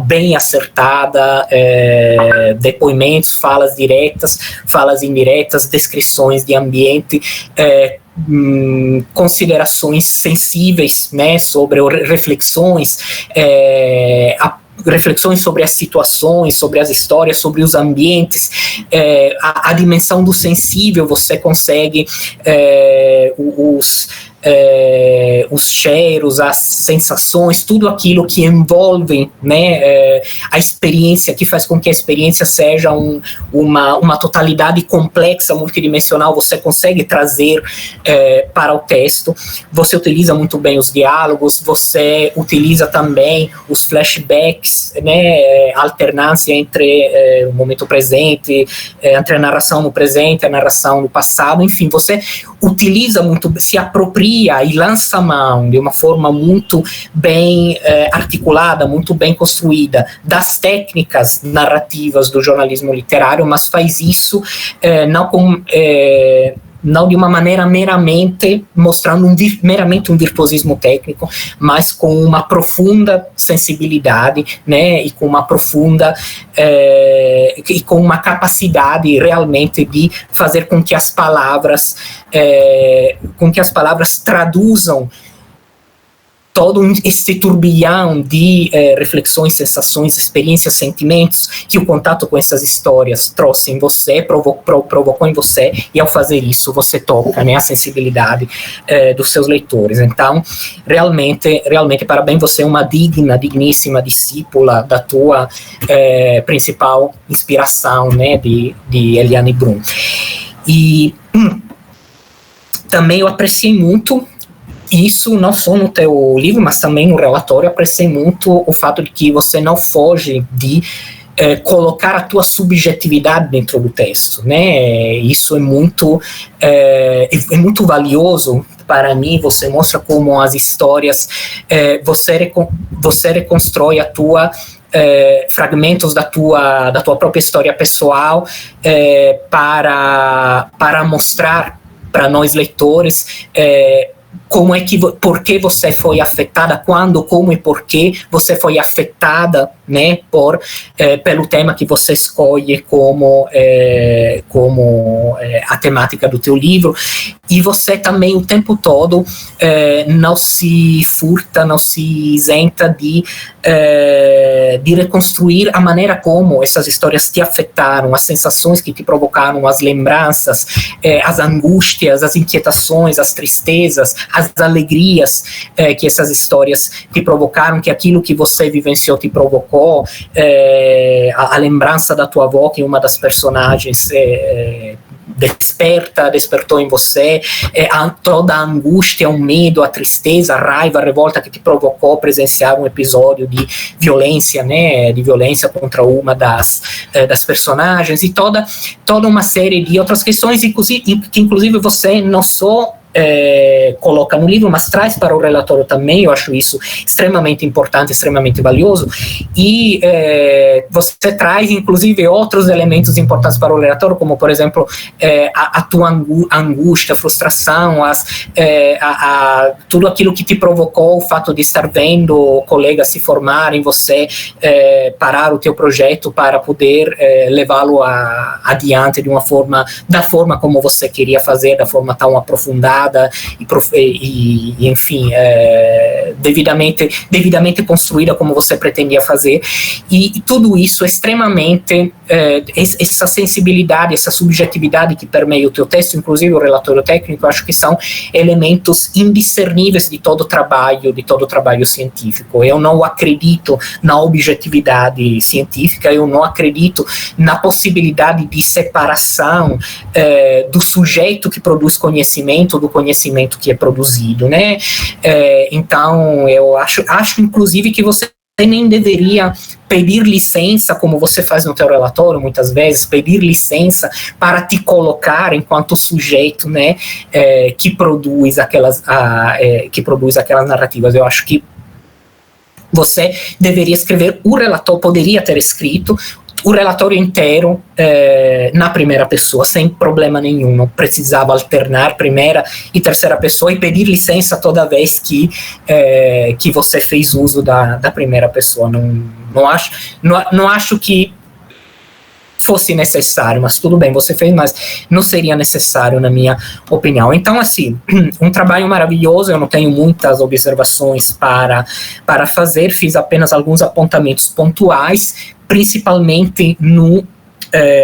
bem acertada depoimentos, falas diretas, falas indiretas, descrições de ambiente, considerações sensíveis, né, sobre reflexões, reflexões sobre as situações, sobre as histórias, sobre os ambientes, a dimensão do sensível. Você consegue os cheiros, as sensações, tudo aquilo que envolve, né, a experiência, que faz com que a experiência seja uma totalidade complexa, multidimensional. Você consegue trazer para o texto. Você utiliza muito bem os diálogos, você utiliza também os flashbacks, né, a alternância entre o momento presente, entre a narração no presente e a narração no passado. Enfim, você utiliza muito, se apropria e lança a mão de uma forma muito bem articulada, muito bem construída das técnicas narrativas do jornalismo literário, mas faz isso não de uma maneira meramente mostrando meramente um virtuosismo técnico, mas com uma profunda sensibilidade, né, e com uma profunda e com uma capacidade realmente de fazer com que as palavras traduzam todo esse turbilhão de reflexões, sensações, experiências, sentimentos que o contato com essas histórias trouxe em você, provocou em você, e ao fazer isso você toca, né, a sensibilidade dos seus leitores. Então, realmente, parabéns, você é uma digníssima discípula da tua principal inspiração, né, de Eliane Brum. E também eu apreciei muito isso, não só no teu livro, mas também no relatório. Apreciei muito o fato de que você não foge de colocar a tua subjetividade dentro do texto, né? Isso é muito valioso para mim. Você mostra como as histórias, você reconstrói a tua fragmentos da tua própria história pessoal para mostrar para nós leitores por que você foi afetada, quando, como e por que você foi afetada, né, pelo tema que você escolhe como a temática do teu livro. E você também o tempo todo não se furta, não se isenta de reconstruir a maneira como essas histórias te afetaram, as sensações que te provocaram, as lembranças, as angústias, as inquietações, as tristezas, as alegrias que essas histórias te provocaram, que aquilo que você vivenciou te provocou, a lembrança da tua avó, que uma das personagens despertou em você, toda a angústia, o medo, a tristeza, a raiva, a revolta que te provocou presenciar um episódio de violência, né, de violência contra uma das personagens, e toda uma série de outras questões, que inclusive você não só coloca no livro, mas traz para o relatório também. Eu acho isso extremamente importante, extremamente valioso, e você traz inclusive outros elementos importantes para o relatório, como por exemplo a tua angústia, frustração, tudo aquilo que te provocou o fato de estar vendo colegas se formarem, você parar o teu projeto para poder levá-lo adiante da forma como você queria fazer, da forma tão aprofundada e enfim, devidamente construída como você pretendia fazer. E tudo isso é extremamente, essa sensibilidade, essa subjetividade que permeia o teu texto, inclusive o relatório técnico, eu acho que são elementos indiscerníveis de todo o trabalho científico. Eu não acredito na objetividade científica, eu não acredito na possibilidade de separação do sujeito que produz conhecimento do conhecimento que é produzido, né? Então, eu acho inclusive que você nem deveria pedir licença, como você faz no teu relatório, muitas vezes, pedir licença para te colocar enquanto sujeito, né, que produz aquelas narrativas. Eu acho que você deveria escrever o relatório, poderia ter escrito o relatório inteiro na primeira pessoa, sem problema nenhum. Não precisava alternar primeira e terceira pessoa e pedir licença toda vez que você fez uso da primeira pessoa. Não acho que fosse necessário, mas tudo bem, você fez, mas não seria necessário, na minha opinião. Então, assim, um trabalho maravilhoso, eu não tenho muitas observações para fazer, fiz apenas alguns apontamentos pontuais, principalmente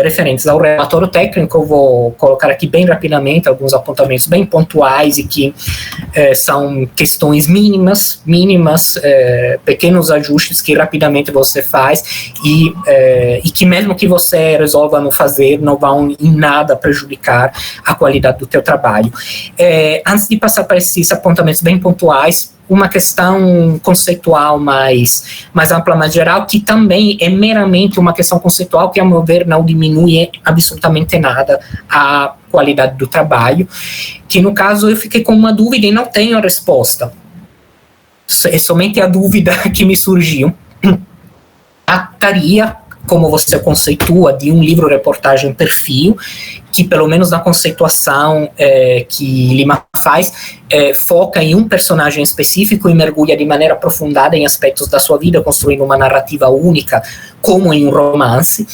referentes ao relatório técnico. Eu vou colocar aqui bem rapidamente alguns apontamentos bem pontuais e que são questões mínimas, pequenos ajustes que rapidamente você faz e que mesmo que você resolva não fazer, não vão em nada prejudicar a qualidade do teu trabalho. Antes de passar para esses apontamentos bem pontuais, uma questão conceitual mais ampla, mais geral, que também é meramente uma questão conceitual que, a meu ver, não diminui absolutamente nada a qualidade do trabalho, que no caso eu fiquei com uma dúvida e não tenho a resposta. É somente a dúvida que me surgiu. Trataria, como você conceitua, de um livro-reportagem perfil, que pelo menos na conceituação que Lima faz, foca em um personagem específico e mergulha de maneira aprofundada em aspectos da sua vida, construindo uma narrativa única, como em um romance,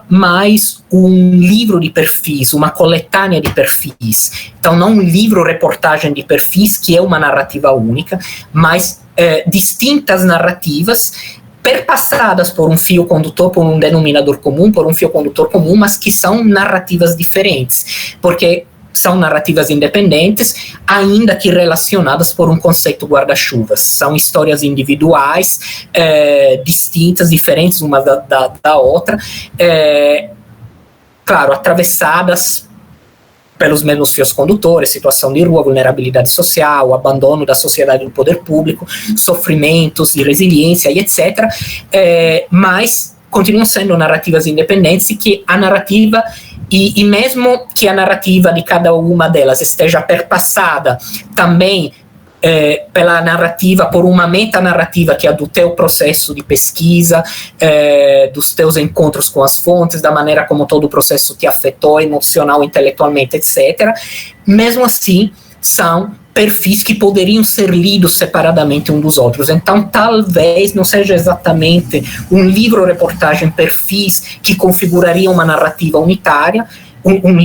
mais um livro de perfis, uma coletânea de perfis. Então, não um livro-reportagem de perfis, que é uma narrativa única, mas distintas narrativas perpassadas por um fio condutor, por um denominador comum, por um fio condutor comum, mas que são narrativas diferentes, porque são narrativas independentes, ainda que relacionadas por um conceito guarda-chuvas. São histórias individuais, distintas, diferentes uma da outra, claro, atravessadas pelos mesmos fios condutores: situação de rua, vulnerabilidade social, abandono da sociedade do poder público, sofrimentos de resiliência e etc. Mas continuam sendo narrativas independentes e que a narrativa, e mesmo que a narrativa de cada uma delas esteja perpassada também pela narrativa, por uma metanarrativa que é do teu processo de pesquisa, dos teus encontros com as fontes, da maneira como todo o processo te afetou emocional, intelectualmente, etc. Mesmo assim, são perfis que poderiam ser lidos separadamente um dos outros. Então, talvez não seja exatamente um livro-reportagem perfis que configuraria uma narrativa unitária, um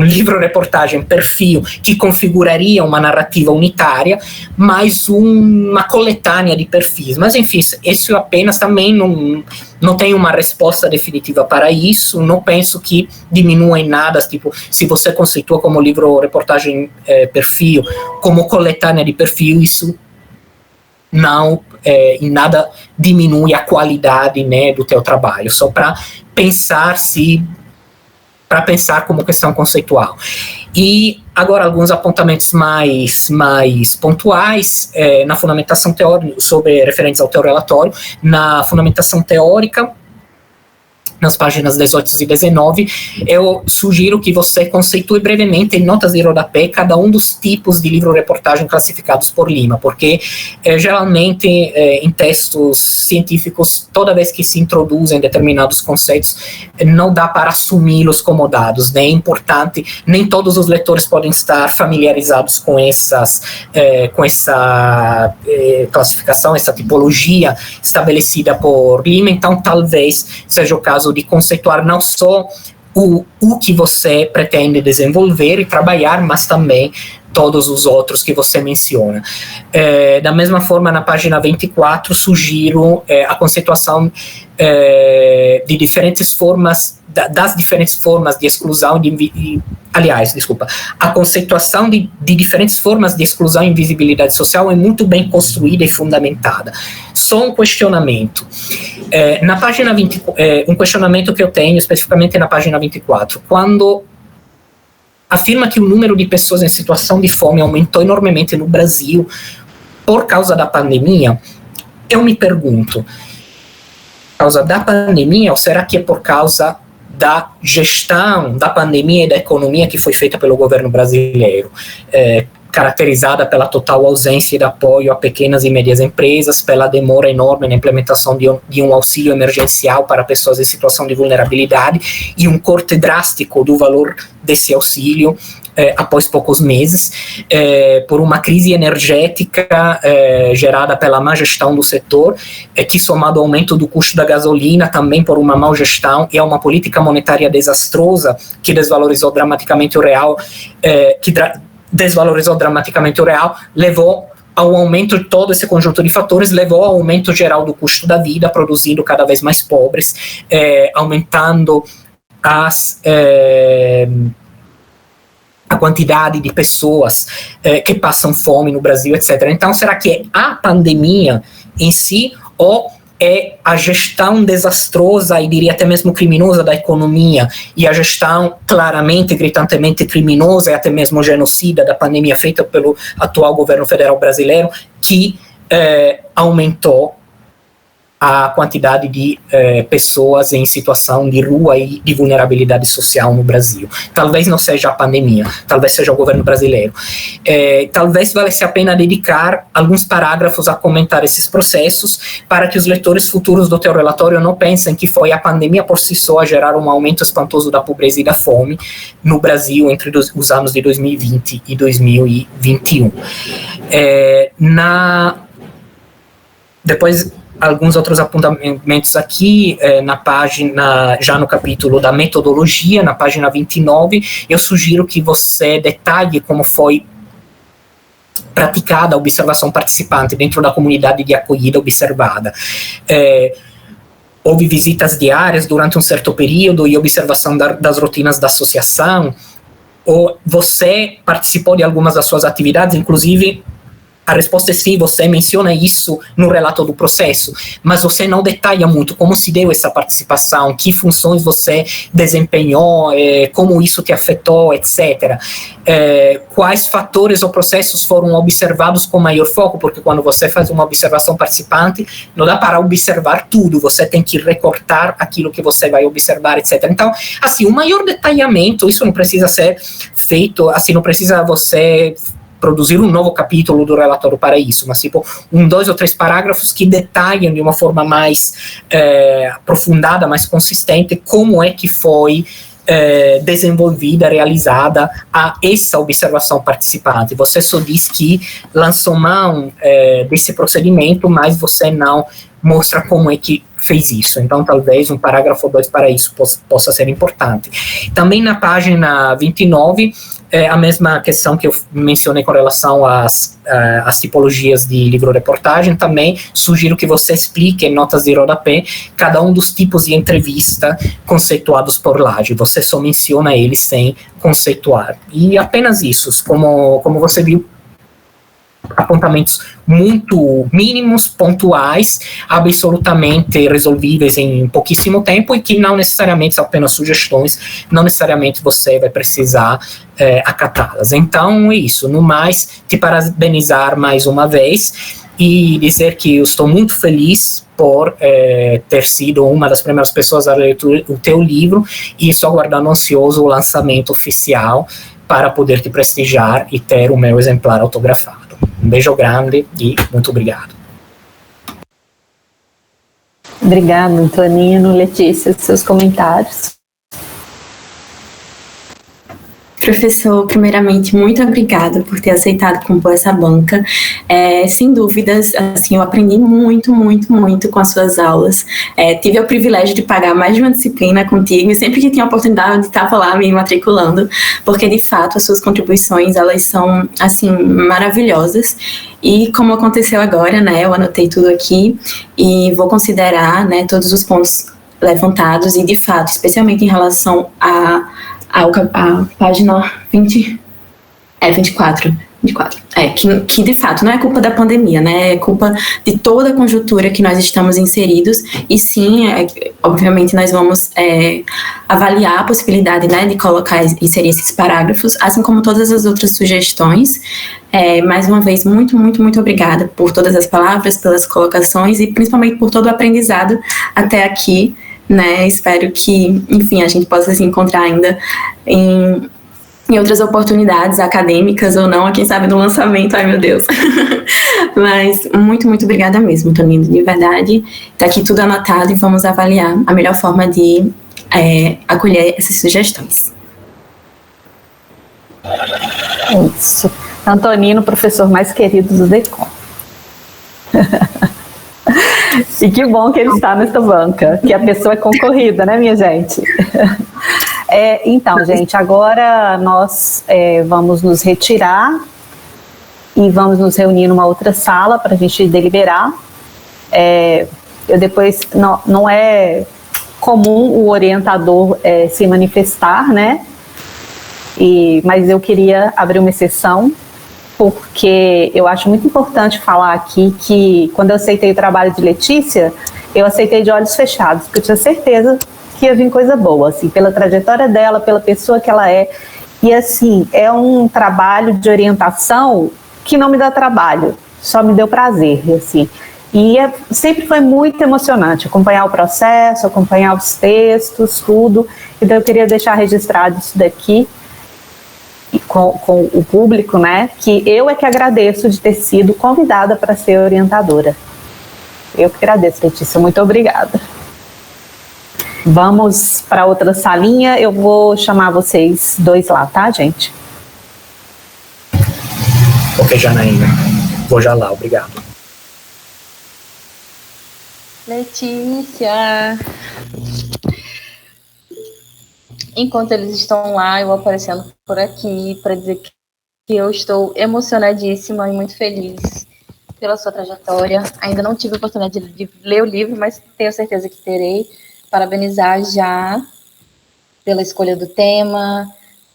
livro-reportagem perfil que configuraria uma narrativa unitária, mas uma coletânea de perfis. Mas, enfim, isso apenas também não tenho uma resposta definitiva para isso. Não penso que diminua em nada, tipo, se você conceitua como livro-reportagem perfil, como coletânea de perfil, isso não em nada diminui a qualidade, né, do teu trabalho, só para pensar como questão conceitual. E agora alguns apontamentos mais pontuais na fundamentação teórica, referentes ao teu relatório. Na fundamentação teórica, nas páginas 18 e 19, eu sugiro que você conceitue brevemente, em notas de rodapé, cada um dos tipos de livro-reportagem classificados por Lima, porque geralmente em textos científicos, toda vez que se introduzem determinados conceitos, não dá para assumi-los como dados, né? É importante, nem todos os leitores podem estar familiarizados com essa classificação, essa tipologia estabelecida por Lima. Então talvez seja o caso de conceituar não só o que você pretende desenvolver e trabalhar, mas também todos os outros que você menciona. Da mesma forma, na página 24, sugiro a conceituação de diferentes formas, das diferentes formas de exclusão, a conceituação de diferentes formas de exclusão e invisibilidade social é muito bem construída e fundamentada. Só um questionamento. Na página 20, um questionamento que eu tenho especificamente na página 24, quando afirma que o número de pessoas em situação de fome aumentou enormemente no Brasil, por causa da pandemia, eu me pergunto, por causa da pandemia ou será que é por causa da gestão da pandemia e da economia que foi feita pelo governo brasileiro, caracterizada pela total ausência de apoio a pequenas e médias empresas, pela demora enorme na implementação de um auxílio emergencial para pessoas em situação de vulnerabilidade e um corte drástico do valor desse auxílio após poucos meses, por uma crise energética gerada pela má gestão do setor, que somado ao aumento do custo da gasolina, também por uma má gestão e a uma política monetária desastrosa que desvalorizou dramaticamente o real, levou ao aumento de todo esse conjunto de fatores, levou ao aumento geral do custo da vida, produzindo cada vez mais pobres, aumentando a quantidade de pessoas que passam fome no Brasil, etc. Então, será que é a pandemia em si ou é a gestão desastrosa e diria até mesmo criminosa da economia e a gestão claramente, gritantemente criminosa e até mesmo genocida da pandemia feita pelo atual governo federal brasileiro que aumentou a quantidade de pessoas em situação de rua e de vulnerabilidade social no Brasil? Talvez não seja a pandemia, talvez seja o governo brasileiro. Talvez valesse a pena dedicar alguns parágrafos a comentar esses processos para que os leitores futuros do teu relatório não pensem que foi a pandemia por si só a gerar um aumento espantoso da pobreza e da fome no Brasil entre os anos de 2020 e 2021. Depois, alguns outros apontamentos aqui, na página, já no capítulo da metodologia, na página 29, eu sugiro que você detalhe como foi praticada a observação participante dentro da comunidade de acolhida observada. Houve visitas diárias durante um certo período e observação das rotinas da associação, ou você participou de algumas das suas atividades, inclusive. A resposta é sim, você menciona isso no relato do processo, mas você não detalha muito como se deu essa participação, que funções você desempenhou, como isso te afetou, etc. Quais fatores ou processos foram observados com maior foco, porque quando você faz uma observação participante, não dá para observar tudo, você tem que recortar aquilo que você vai observar, etc. Então, assim, o maior detalhamento, isso não precisa ser feito, assim, não precisa você produzir um novo capítulo do relatório para isso, mas tipo 1, 2 ou 3 parágrafos que detalham de uma forma mais aprofundada, mais consistente, como é que foi desenvolvida, realizada essa observação participante. Você só diz que lançou mão desse procedimento, mas você não mostra como é que fez isso. Então, talvez um parágrafo ou 2 para isso possa ser importante. Também na página 29, a mesma questão que eu mencionei com relação às tipologias de livro-reportagem, também sugiro que você explique em notas de rodapé cada um dos tipos de entrevista conceituados por Lage. Você só menciona eles sem conceituar. E apenas isso, como você viu, apontamentos muito mínimos, pontuais, absolutamente resolvíveis em pouquíssimo tempo e que não necessariamente são apenas sugestões, não necessariamente você vai precisar acatá-las. Então é isso, no mais, te parabenizar mais uma vez e dizer que eu estou muito feliz por ter sido uma das primeiras pessoas a ler o teu livro e estou aguardando ansioso o lançamento oficial para poder te prestigiar e ter o meu exemplar autografado. Um beijo grande e muito obrigado. Obrigada, Antonino, Letícia, seus comentários. Professor, primeiramente, muito obrigada por ter aceitado compor essa banca. Sem dúvidas, assim, eu aprendi muito com as suas aulas. Tive o privilégio de pagar mais de uma disciplina contigo e sempre que tinha a oportunidade estava lá me matriculando, porque, de fato, as suas contribuições, elas são, assim, maravilhosas. E como aconteceu agora, né, eu anotei tudo aqui e vou considerar, né, todos os pontos levantados e, de fato, especialmente em relação a página 24, 24. Que de fato não é culpa da pandemia, né? É culpa de toda a conjuntura que nós estamos inseridos. E sim, obviamente nós vamos avaliar a possibilidade, né, de inserir esses parágrafos, assim como todas as outras sugestões. Mais uma vez, muito, muito, muito obrigada por todas as palavras, pelas colocações e principalmente por todo o aprendizado até aqui, né? Espero que, enfim, a gente possa se encontrar ainda em outras oportunidades acadêmicas ou não, quem sabe no lançamento, ai meu Deus. Mas muito, muito obrigada mesmo, Tonino, de verdade. Tá aqui tudo anotado e vamos avaliar a melhor forma de acolher essas sugestões. Isso. Antonino, professor mais querido do DECOM. E que bom que ele está nessa banca, que a pessoa é concorrida, né, minha gente? Então, gente, agora nós vamos nos retirar e vamos nos reunir numa outra sala para a gente deliberar. Eu depois, não é comum o orientador se manifestar, né? Mas eu queria abrir uma exceção, porque eu acho muito importante falar aqui que quando eu aceitei o trabalho de Letícia, eu aceitei de olhos fechados, porque eu tinha certeza que ia vir coisa boa, assim, pela trajetória dela, pela pessoa que ela é. E assim, é um trabalho de orientação que não me dá trabalho, só me deu prazer, assim. E sempre foi muito emocionante acompanhar o processo, acompanhar os textos, tudo. Então eu queria deixar registrado isso daqui com o público, né, que eu é que agradeço de ter sido convidada para ser orientadora. Eu que agradeço, Letícia, muito obrigada. Vamos para outra salinha, eu vou chamar vocês dois lá, tá, gente? Ok, Janaína, vou já lá, obrigado. Letícia, enquanto eles estão lá, eu vou aparecendo por aqui para dizer que eu estou emocionadíssima e muito feliz pela sua trajetória. Ainda não tive a oportunidade de ler o livro, mas tenho certeza que terei. Parabenizar já pela escolha do tema,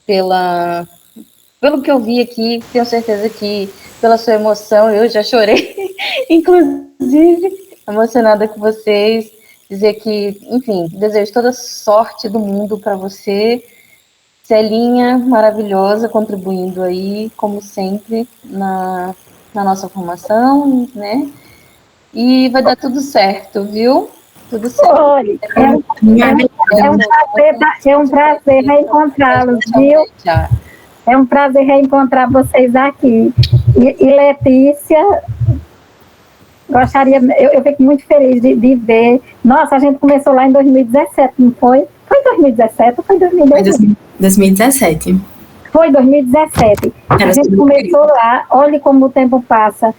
pelo que eu vi aqui, tenho certeza que pela sua emoção, eu já chorei, inclusive, emocionada com vocês. Dizer que, enfim, desejo toda sorte do mundo para você. Celinha, maravilhosa, contribuindo aí, como sempre, na nossa formação, né? E vai dar tudo certo, viu? Tudo certo. Olha, é um prazer reencontrá-los, viu? É um prazer reencontrar vocês aqui. E Letícia, gostaria, eu fico muito feliz de ver. Nossa, a gente começou lá em 2017, não foi? Foi em 2017 ou foi 2018? 2017. Foi 2017. A gente começou lá, olha como o tempo passa,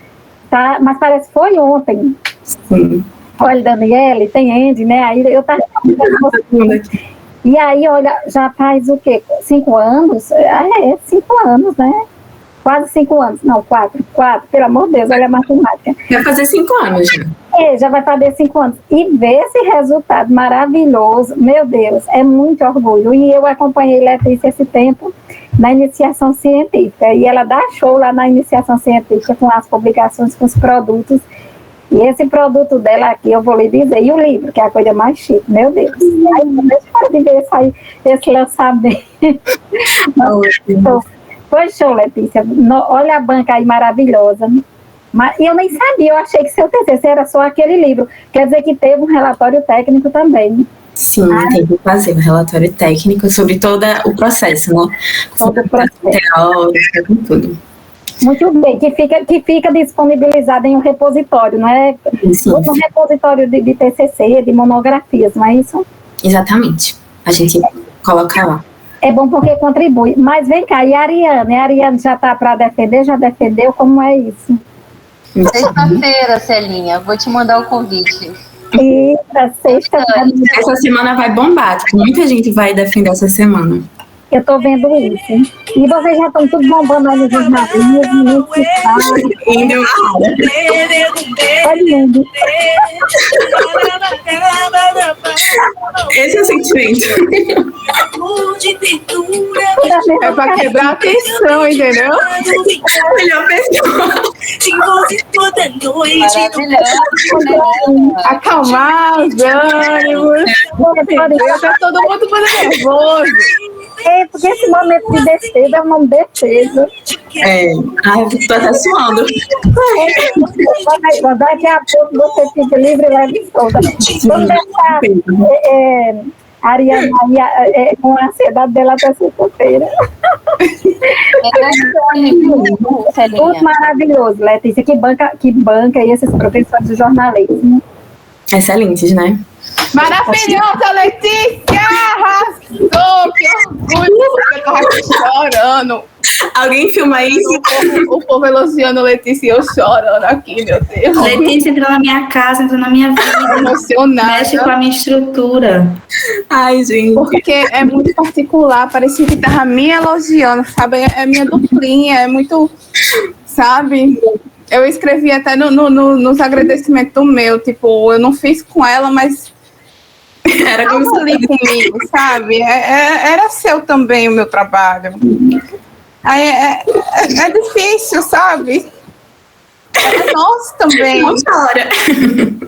tá? Mas parece que foi ontem. Sim. Olha, Daniele, tem Andy, né? Aí eu tava e aí, olha, já faz o quê? 5 anos? 5 anos, né? Quase 5 anos. Não, 4, pelo amor de Deus, olha a matemática. Vai fazer 5 anos já. Já vai fazer 5 anos. E ver esse resultado maravilhoso, meu Deus, é muito orgulho. E eu acompanhei Letícia esse tempo na iniciação científica. E ela dá show lá na iniciação científica com as publicações, com os produtos. E esse produto dela aqui, eu vou lhe dizer, e o livro, que é a coisa mais chique, meu Deus. Aí, deixa eu ver esse lançamento. Foi show, Letícia. Olha a banca aí maravilhosa. Mas eu nem sabia, eu achei que seu TCC era só aquele livro. Quer dizer que teve um relatório técnico também. Sim, tem que fazer um relatório técnico sobre todo o processo, né? Todo o processo. Teórico, tudo. Muito bem, que fica disponibilizado em um repositório, não é? Sim. Um repositório de TCC, de monografias, não é isso? Exatamente. A gente coloca lá. É bom porque contribui. Mas vem cá, e a Ariane? A Ariane já está para defender? Já defendeu? Como é isso? Sexta-feira, Celinha, vou te mandar o convite. Eita, sexta-feira. Essa semana vai bombar, muita gente vai defender essa semana. Eu tô vendo isso. E vocês já estão tudo bombando aí no jornalismo, nem se fala. É lindo. Esse é o sentimento. É pra quebrar a tensão, entendeu? Melhor pessoa. Acalmar os ânimos. Tá todo mundo muito nervoso. É, porque esse momento de defesa é um momento de defesa. Ai, tô até suando. Daqui a pouco você fica livre e leve e solta. Vamos deixar a Ariana aí, com a ansiedade dela até sexta-feira. Tudo maravilhoso, Letícia, que banca aí esses professores de jornalismo. Excelentes, né? Maravilhosa, Letícia! Arrasou! Que orgulho! Eu tava aqui chorando. Alguém filma isso? O povo elogiando Letícia e eu chorando aqui, meu Deus. Letícia entrou na minha casa, entrou na minha vida. Emocionada. Mexe com a minha estrutura. Ai, gente. Porque é muito particular, parecia que tava me elogiando, sabe? É minha duplinha, é muito, sabe? Eu escrevi até nos agradecimentos do meu, tipo, eu não fiz com ela, mas Era como estava ali comigo, sabe? Era seu também o meu trabalho. Aí é difícil, sabe? É nosso também. Chora.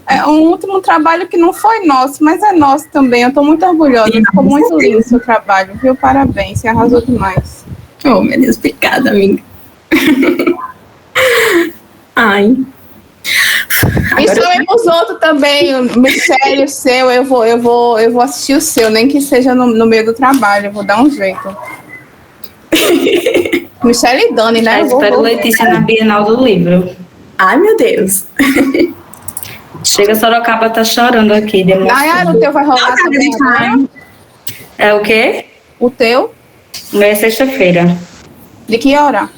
É um último trabalho que não foi nosso, mas é nosso também. Eu estou muito orgulhosa. Ficou muito lindo o seu trabalho, viu? Parabéns, você arrasou demais. Oh, meu Deus, obrigada, amiga. Ai. E também os outros também, o Michele, o seu, eu vou assistir o seu, nem que seja no meio do trabalho, eu vou dar um jeito. Michele e Dani, né? Eu espero Letícia na Bienal do Livro. Ai, meu Deus. Chega, Sorocaba tá chorando aqui. Nayara, o teu vai rolar também, né? É o quê? O teu? O meu é sexta-feira. De que hora?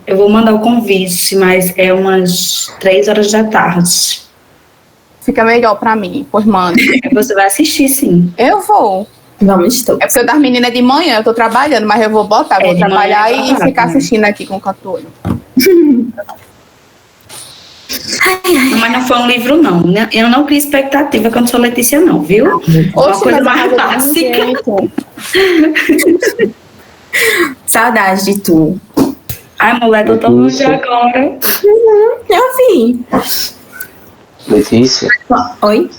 Eu vou mandar o convite, mas é umas 3 horas da tarde. Fica melhor pra mim, pois manda. Você vai assistir, sim. Eu vou. Vamos todos. É porque das meninas de manhã, eu tô trabalhando, mas eu vou botar, vou de trabalhar manhã e tá ficar bom. assistindo aqui com o Catolho. Mas não foi um livro, não. Eu não crio expectativa que eu não sou Letícia, não, viu? Uma coisa mais básica. Saudade de tu. Ai, mulher, eu tô longe agora. Eu vi. Letícia, Oi?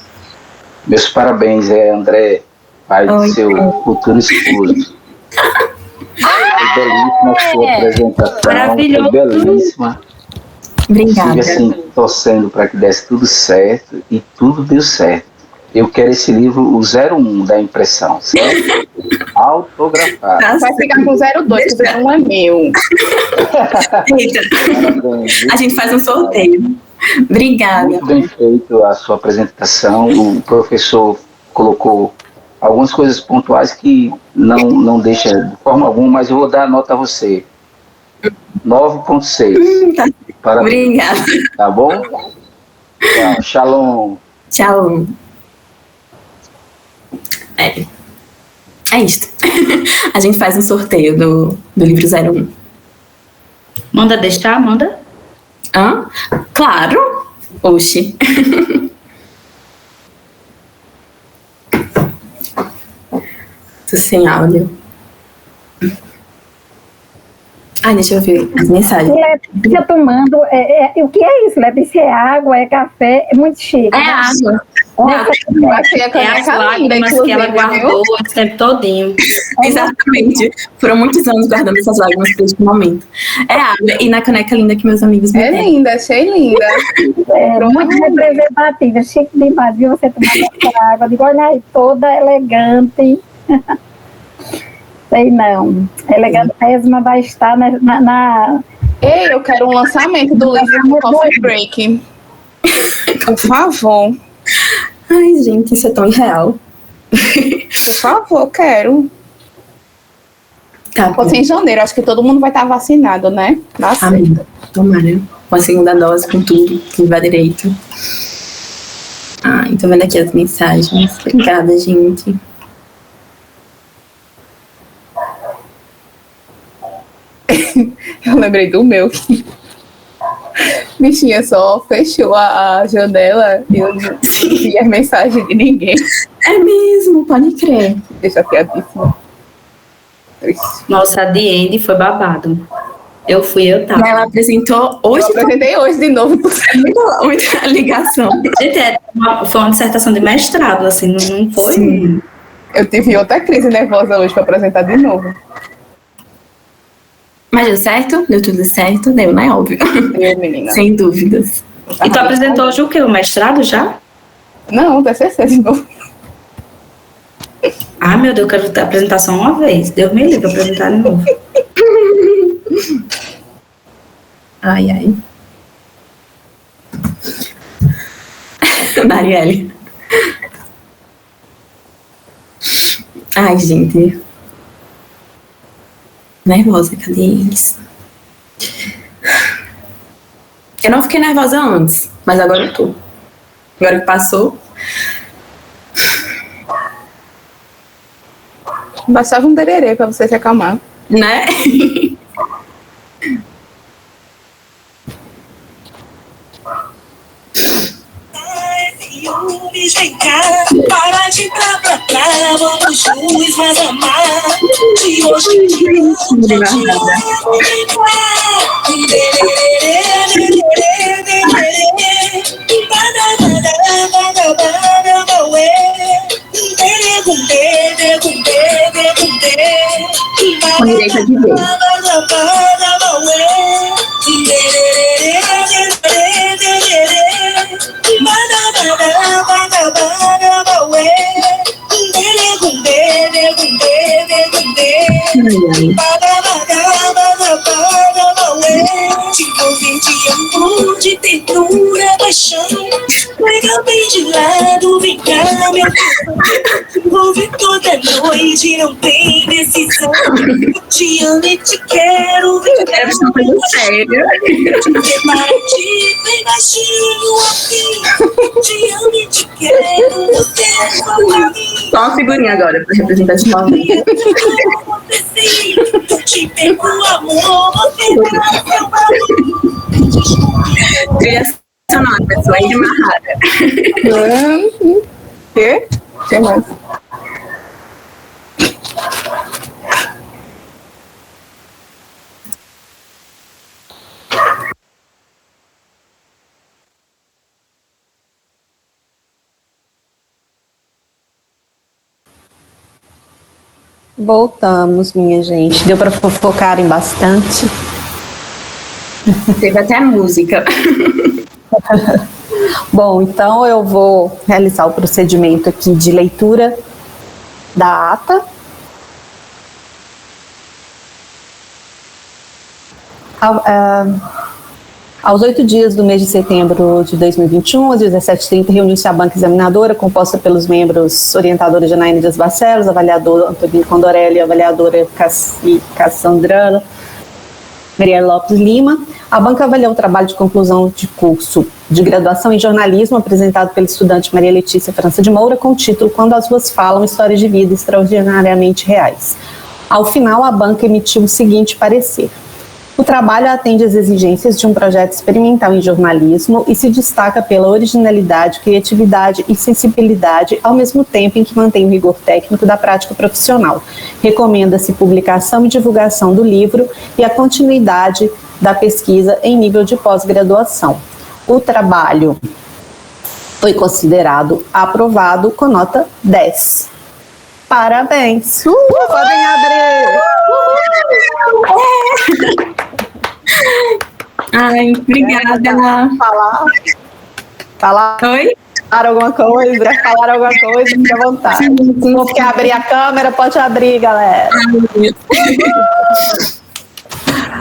meus parabéns, André, pai Oi. do seu futuro esposo. Foi belíssima a sua apresentação, Maravilhoso. foi belíssima. Obrigada. Siga assim, torcendo para que desse tudo certo e tudo deu certo. Eu quero esse livro, o 01 da impressão, certo? Autografado. Vai ficar com 02, que o 01 é meu. Eita. Parabéns, viu? A gente faz um sorteio. Obrigada. Muito bem feito a sua apresentação. O professor colocou algumas coisas pontuais que não deixa de forma alguma, mas eu vou dar a nota a você. 9,6. Tá. Parabéns, Obrigada. tá bom? Tchau, shalom. Tchau. É isto. A gente faz um sorteio do livro 01. Manda deixar, manda. Hã? Claro. Oxi. Tô sem áudio. Ai, deixa eu ver as mensagens. Letícia tomando. O que é isso, Letícia? É água, é café, é muito chique. É água. Achei a É as caneca linda, lágrimas que ela inclusive, viu? guardou esse tempo todinho. Exatamente. Foram muitos anos guardando essas lágrimas para este momento. É água. E na caneca linda que meus amigos me É deram. linda, achei linda. Muito representativa, chique demais, viu? Você tomando essa água. Digo, olha aí, toda elegante. Sei não. Elegantésima vai estar na Ei, eu quero um lançamento do livro Coffee Break. Por favor. Ai, gente, isso é tão irreal. Por favor, quero. Tá bom. Fosse em janeiro, acho que todo mundo vai estar vacinado, né? Dá certo. Amém. Tomara. Com a segunda dose, com tudo, que vai direito. Ai, tô vendo aqui as mensagens. Obrigada, gente. Eu lembrei do meu. Bichinha só fechou a janela e eu não vi as mensagens de ninguém. É mesmo, pode crer. Desafiadíssima. Nossa, a The End foi babado. Eu tava. Ela apresentou hoje. Eu apresentei hoje de novo. Muita ligação. Gente, foi uma dissertação de mestrado, assim, não foi? Sim. Eu tive outra crise nervosa hoje para apresentar de novo. Mas deu certo? Deu tudo certo? Deu, né? Óbvio. Deu, menina. Sem dúvidas. E tu apresentou hoje o quê? O mestrado já? Não, TCC de novo. Ah, meu Deus, eu quero apresentar só uma vez. Deus me livre, apresentar de novo. Ai, ai. Marielle. Ai, gente. Nervosa, cadê eles? Eu não fiquei nervosa antes, mas agora eu tô. Agora que passou. Bastava um tererê pra você se acalmar. Né? Vem cá, para de cá pra cá, vamos juntos mais amar. De hoje Com direito de ver. Te envolver de amor, de ternura, paixão. Pega bem de lado, vem cá, meu coração. Te envolver toda noite, não tem decisão. Te amo e te quero, vem cá. Deve ser uma coisa séria. Prepara ti, vem baixinho assim. Te amo e te quero, você é só pra mim. Só uma figurinha agora pra representar de novo. Eu te pego amor, você dá seu valor. Trilha sonora, pessoa amarrada. Quê? Que mais? Voltamos, minha gente. Deu para fofocarem bastante. Teve até música. Bom, então eu vou realizar o procedimento aqui de leitura da ata. Aos 8 dias do mês de setembro de 2021, às 17h30, reuniu-se a banca examinadora, composta pelos membros orientadora Janaína Dias Barcelos, avaliador Antônio Condorelli, avaliadora Cassandra Maria Lopes Lima. A banca avaliou o trabalho de conclusão de curso de graduação em jornalismo apresentado pela estudante Maria Letícia França de Moura, com o título Quando as Ruas Falam, Histórias de Vida Extraordinariamente Reais. Ao final, a banca emitiu o seguinte parecer. O trabalho atende às exigências de um projeto experimental em jornalismo e se destaca pela originalidade, criatividade e sensibilidade, ao mesmo tempo em que mantém o rigor técnico da prática profissional. Recomenda-se publicação e divulgação do livro e a continuidade da pesquisa em nível de pós-graduação. O trabalho foi considerado aprovado com nota 10. Parabéns! Podem abrir! Ai, obrigada. Falar? Oi? Falar alguma coisa? Falar alguma coisa? Fique à vontade. Se não quer abrir a câmera, pode abrir, galera.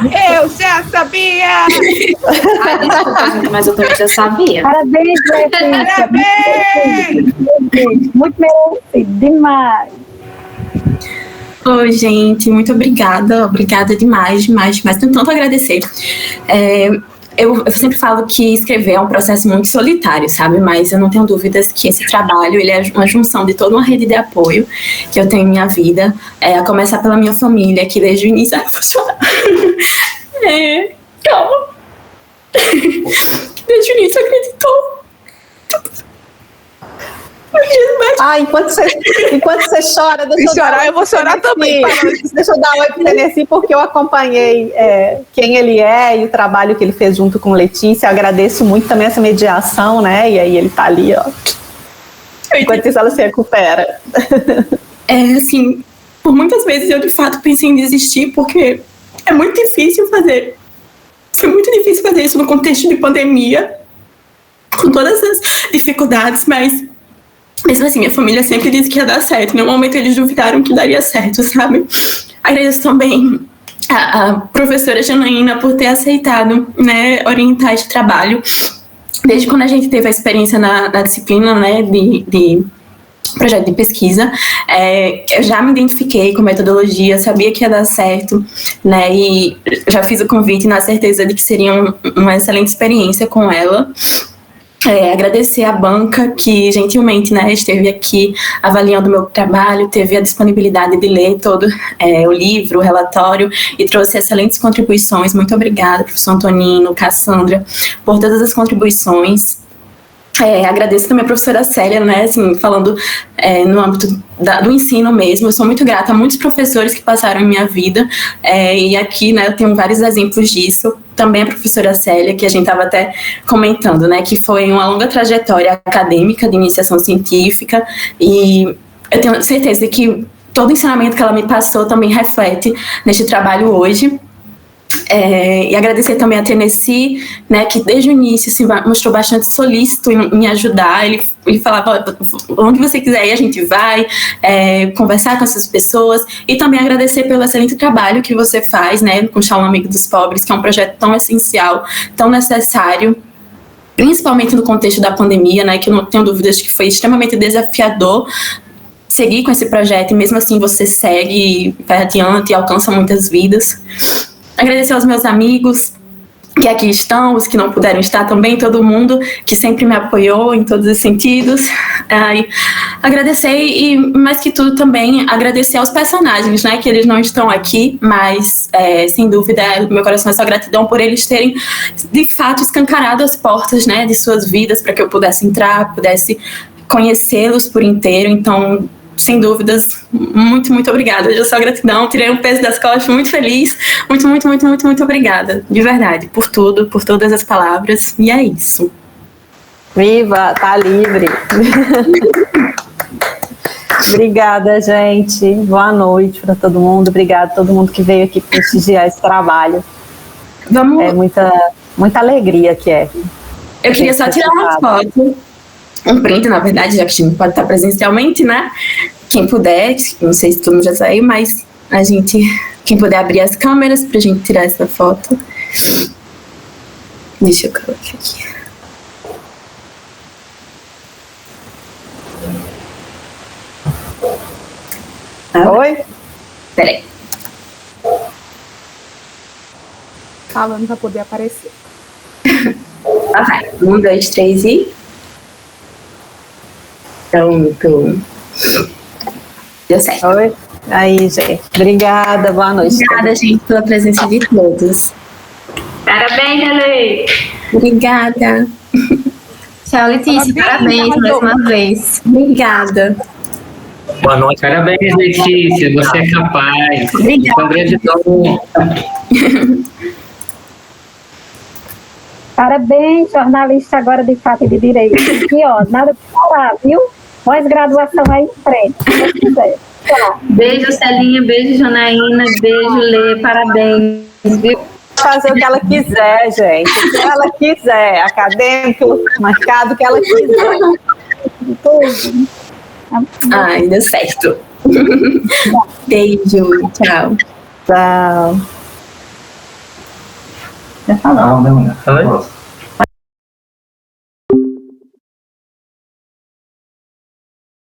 Eu já sabia! Ai, desculpa, gente, mas eu também já sabia. Parabéns, Letícia. Parabéns! Muito merecido, demais. Oi, gente, muito obrigada. Obrigada demais. Tenho tanto a agradecer. Eu sempre falo que escrever é um processo muito solitário, sabe? Mas eu não tenho dúvidas que esse trabalho ele é uma junção de toda uma rede de apoio que eu tenho em minha vida, a começar pela minha família, que desde o início... Ai, vou chorar. Calma. Desde o início acreditou. Enquanto você chora, eu vou chorar também. Deixa eu dar um oi pro Tennessee, porque eu acompanhei quem ele é e o trabalho que ele fez junto com Letícia. Eu agradeço muito também essa mediação, né? E aí ele tá ali, ó. Enquanto isso, ela se recupera. Assim, por muitas vezes eu de fato pensei em desistir, porque é muito difícil fazer. Foi muito difícil fazer isso no contexto de pandemia, com todas as dificuldades, mas mesmo assim, minha família sempre disse que ia dar certo. Em nenhum momento eles duvidaram que daria certo, sabe? Agradeço também a professora Janaína por ter aceitado, né, orientar esse trabalho. Desde quando a gente teve a experiência na disciplina, né, de projeto de pesquisa, eu já me identifiquei com metodologia, sabia que ia dar certo, né, e já fiz o convite na certeza de que seria uma excelente experiência com ela. Agradecer à banca que gentilmente, né, esteve aqui avaliando o meu trabalho, teve a disponibilidade de ler todo o livro, o relatório e trouxe excelentes contribuições. Muito obrigada, professor Antonino, Cassandra, por todas as contribuições. Agradeço também a professora Célia, né, assim, falando no âmbito do ensino mesmo. Eu sou muito grata a muitos professores que passaram em minha vida, e aqui, né, eu tenho vários exemplos disso. Também a professora Célia, que a gente estava até comentando, né, que foi uma longa trajetória acadêmica de iniciação científica, e eu tenho certeza de que todo o ensinamento que ela me passou também reflete neste trabalho hoje. E agradecer também a Tennessee, né, que desde o início se mostrou bastante solícito em me ajudar. Ele falava, onde você quiser ir, a gente vai conversar com essas pessoas. E também agradecer pelo excelente trabalho que você faz, né, com o Shalom Amigo dos Pobres, que é um projeto tão essencial, tão necessário, principalmente no contexto da pandemia, né, que eu não tenho dúvidas de que foi extremamente desafiador seguir com esse projeto, e mesmo assim você segue, vai adiante e alcança muitas vidas. Agradecer aos meus amigos que aqui estão, os que não puderam estar também, todo mundo que sempre me apoiou em todos os sentidos. Agradecer e, mais que tudo, também agradecer aos personagens, né, que eles não estão aqui, mas, sem dúvida, meu coração é só gratidão por eles terem, de fato, escancarado as portas, né, de suas vidas para que eu pudesse entrar, pudesse conhecê-los por inteiro. Então, sem dúvidas, muito, muito obrigada. Eu só gratidão, tirei um peso das costas, muito feliz. Muito, muito, muito, muito, muito obrigada. De verdade, por tudo, por todas as palavras. E é isso. Viva, tá livre. Obrigada, gente. Boa noite para todo mundo. Obrigada a todo mundo que veio aqui prestigiar esse trabalho. É muita alegria que é. Eu queria só tirar uma foto. Um print, na verdade, já que a gente pode estar presencialmente, né? Quem puder, não sei se todo mundo já saiu, mas quem puder abrir as câmeras pra gente tirar essa foto. Deixa eu colocar aqui. Oi? Peraí. Falando pra poder aparecer. Vai. 1, 2, 3 e... Pronto. Deu certo. Oi. Aí, gente. Obrigada, boa noite. Obrigada, gente, pela presença de todos. Parabéns, Ale. Obrigada. Tchau, Letícia. Parabéns mais uma vez. Obrigada. Boa noite. Parabéns, Letícia. Você é capaz. Obrigada. Gratidão. Parabéns, jornalista agora de fato e de direito. Aqui, ó, nada pra falar, viu? Pós-graduação aí em frente, se você quiser. Tchau. Beijo, Celinha. Beijo, Janaína. Beijo, Lê. Parabéns, viu? Fazer o que ela quiser, gente. O que ela quiser. Acadêmico, marcado, o que ela quiser. Ai, deu certo. Beijo. Tchau. Tchau. Já falou. Oi?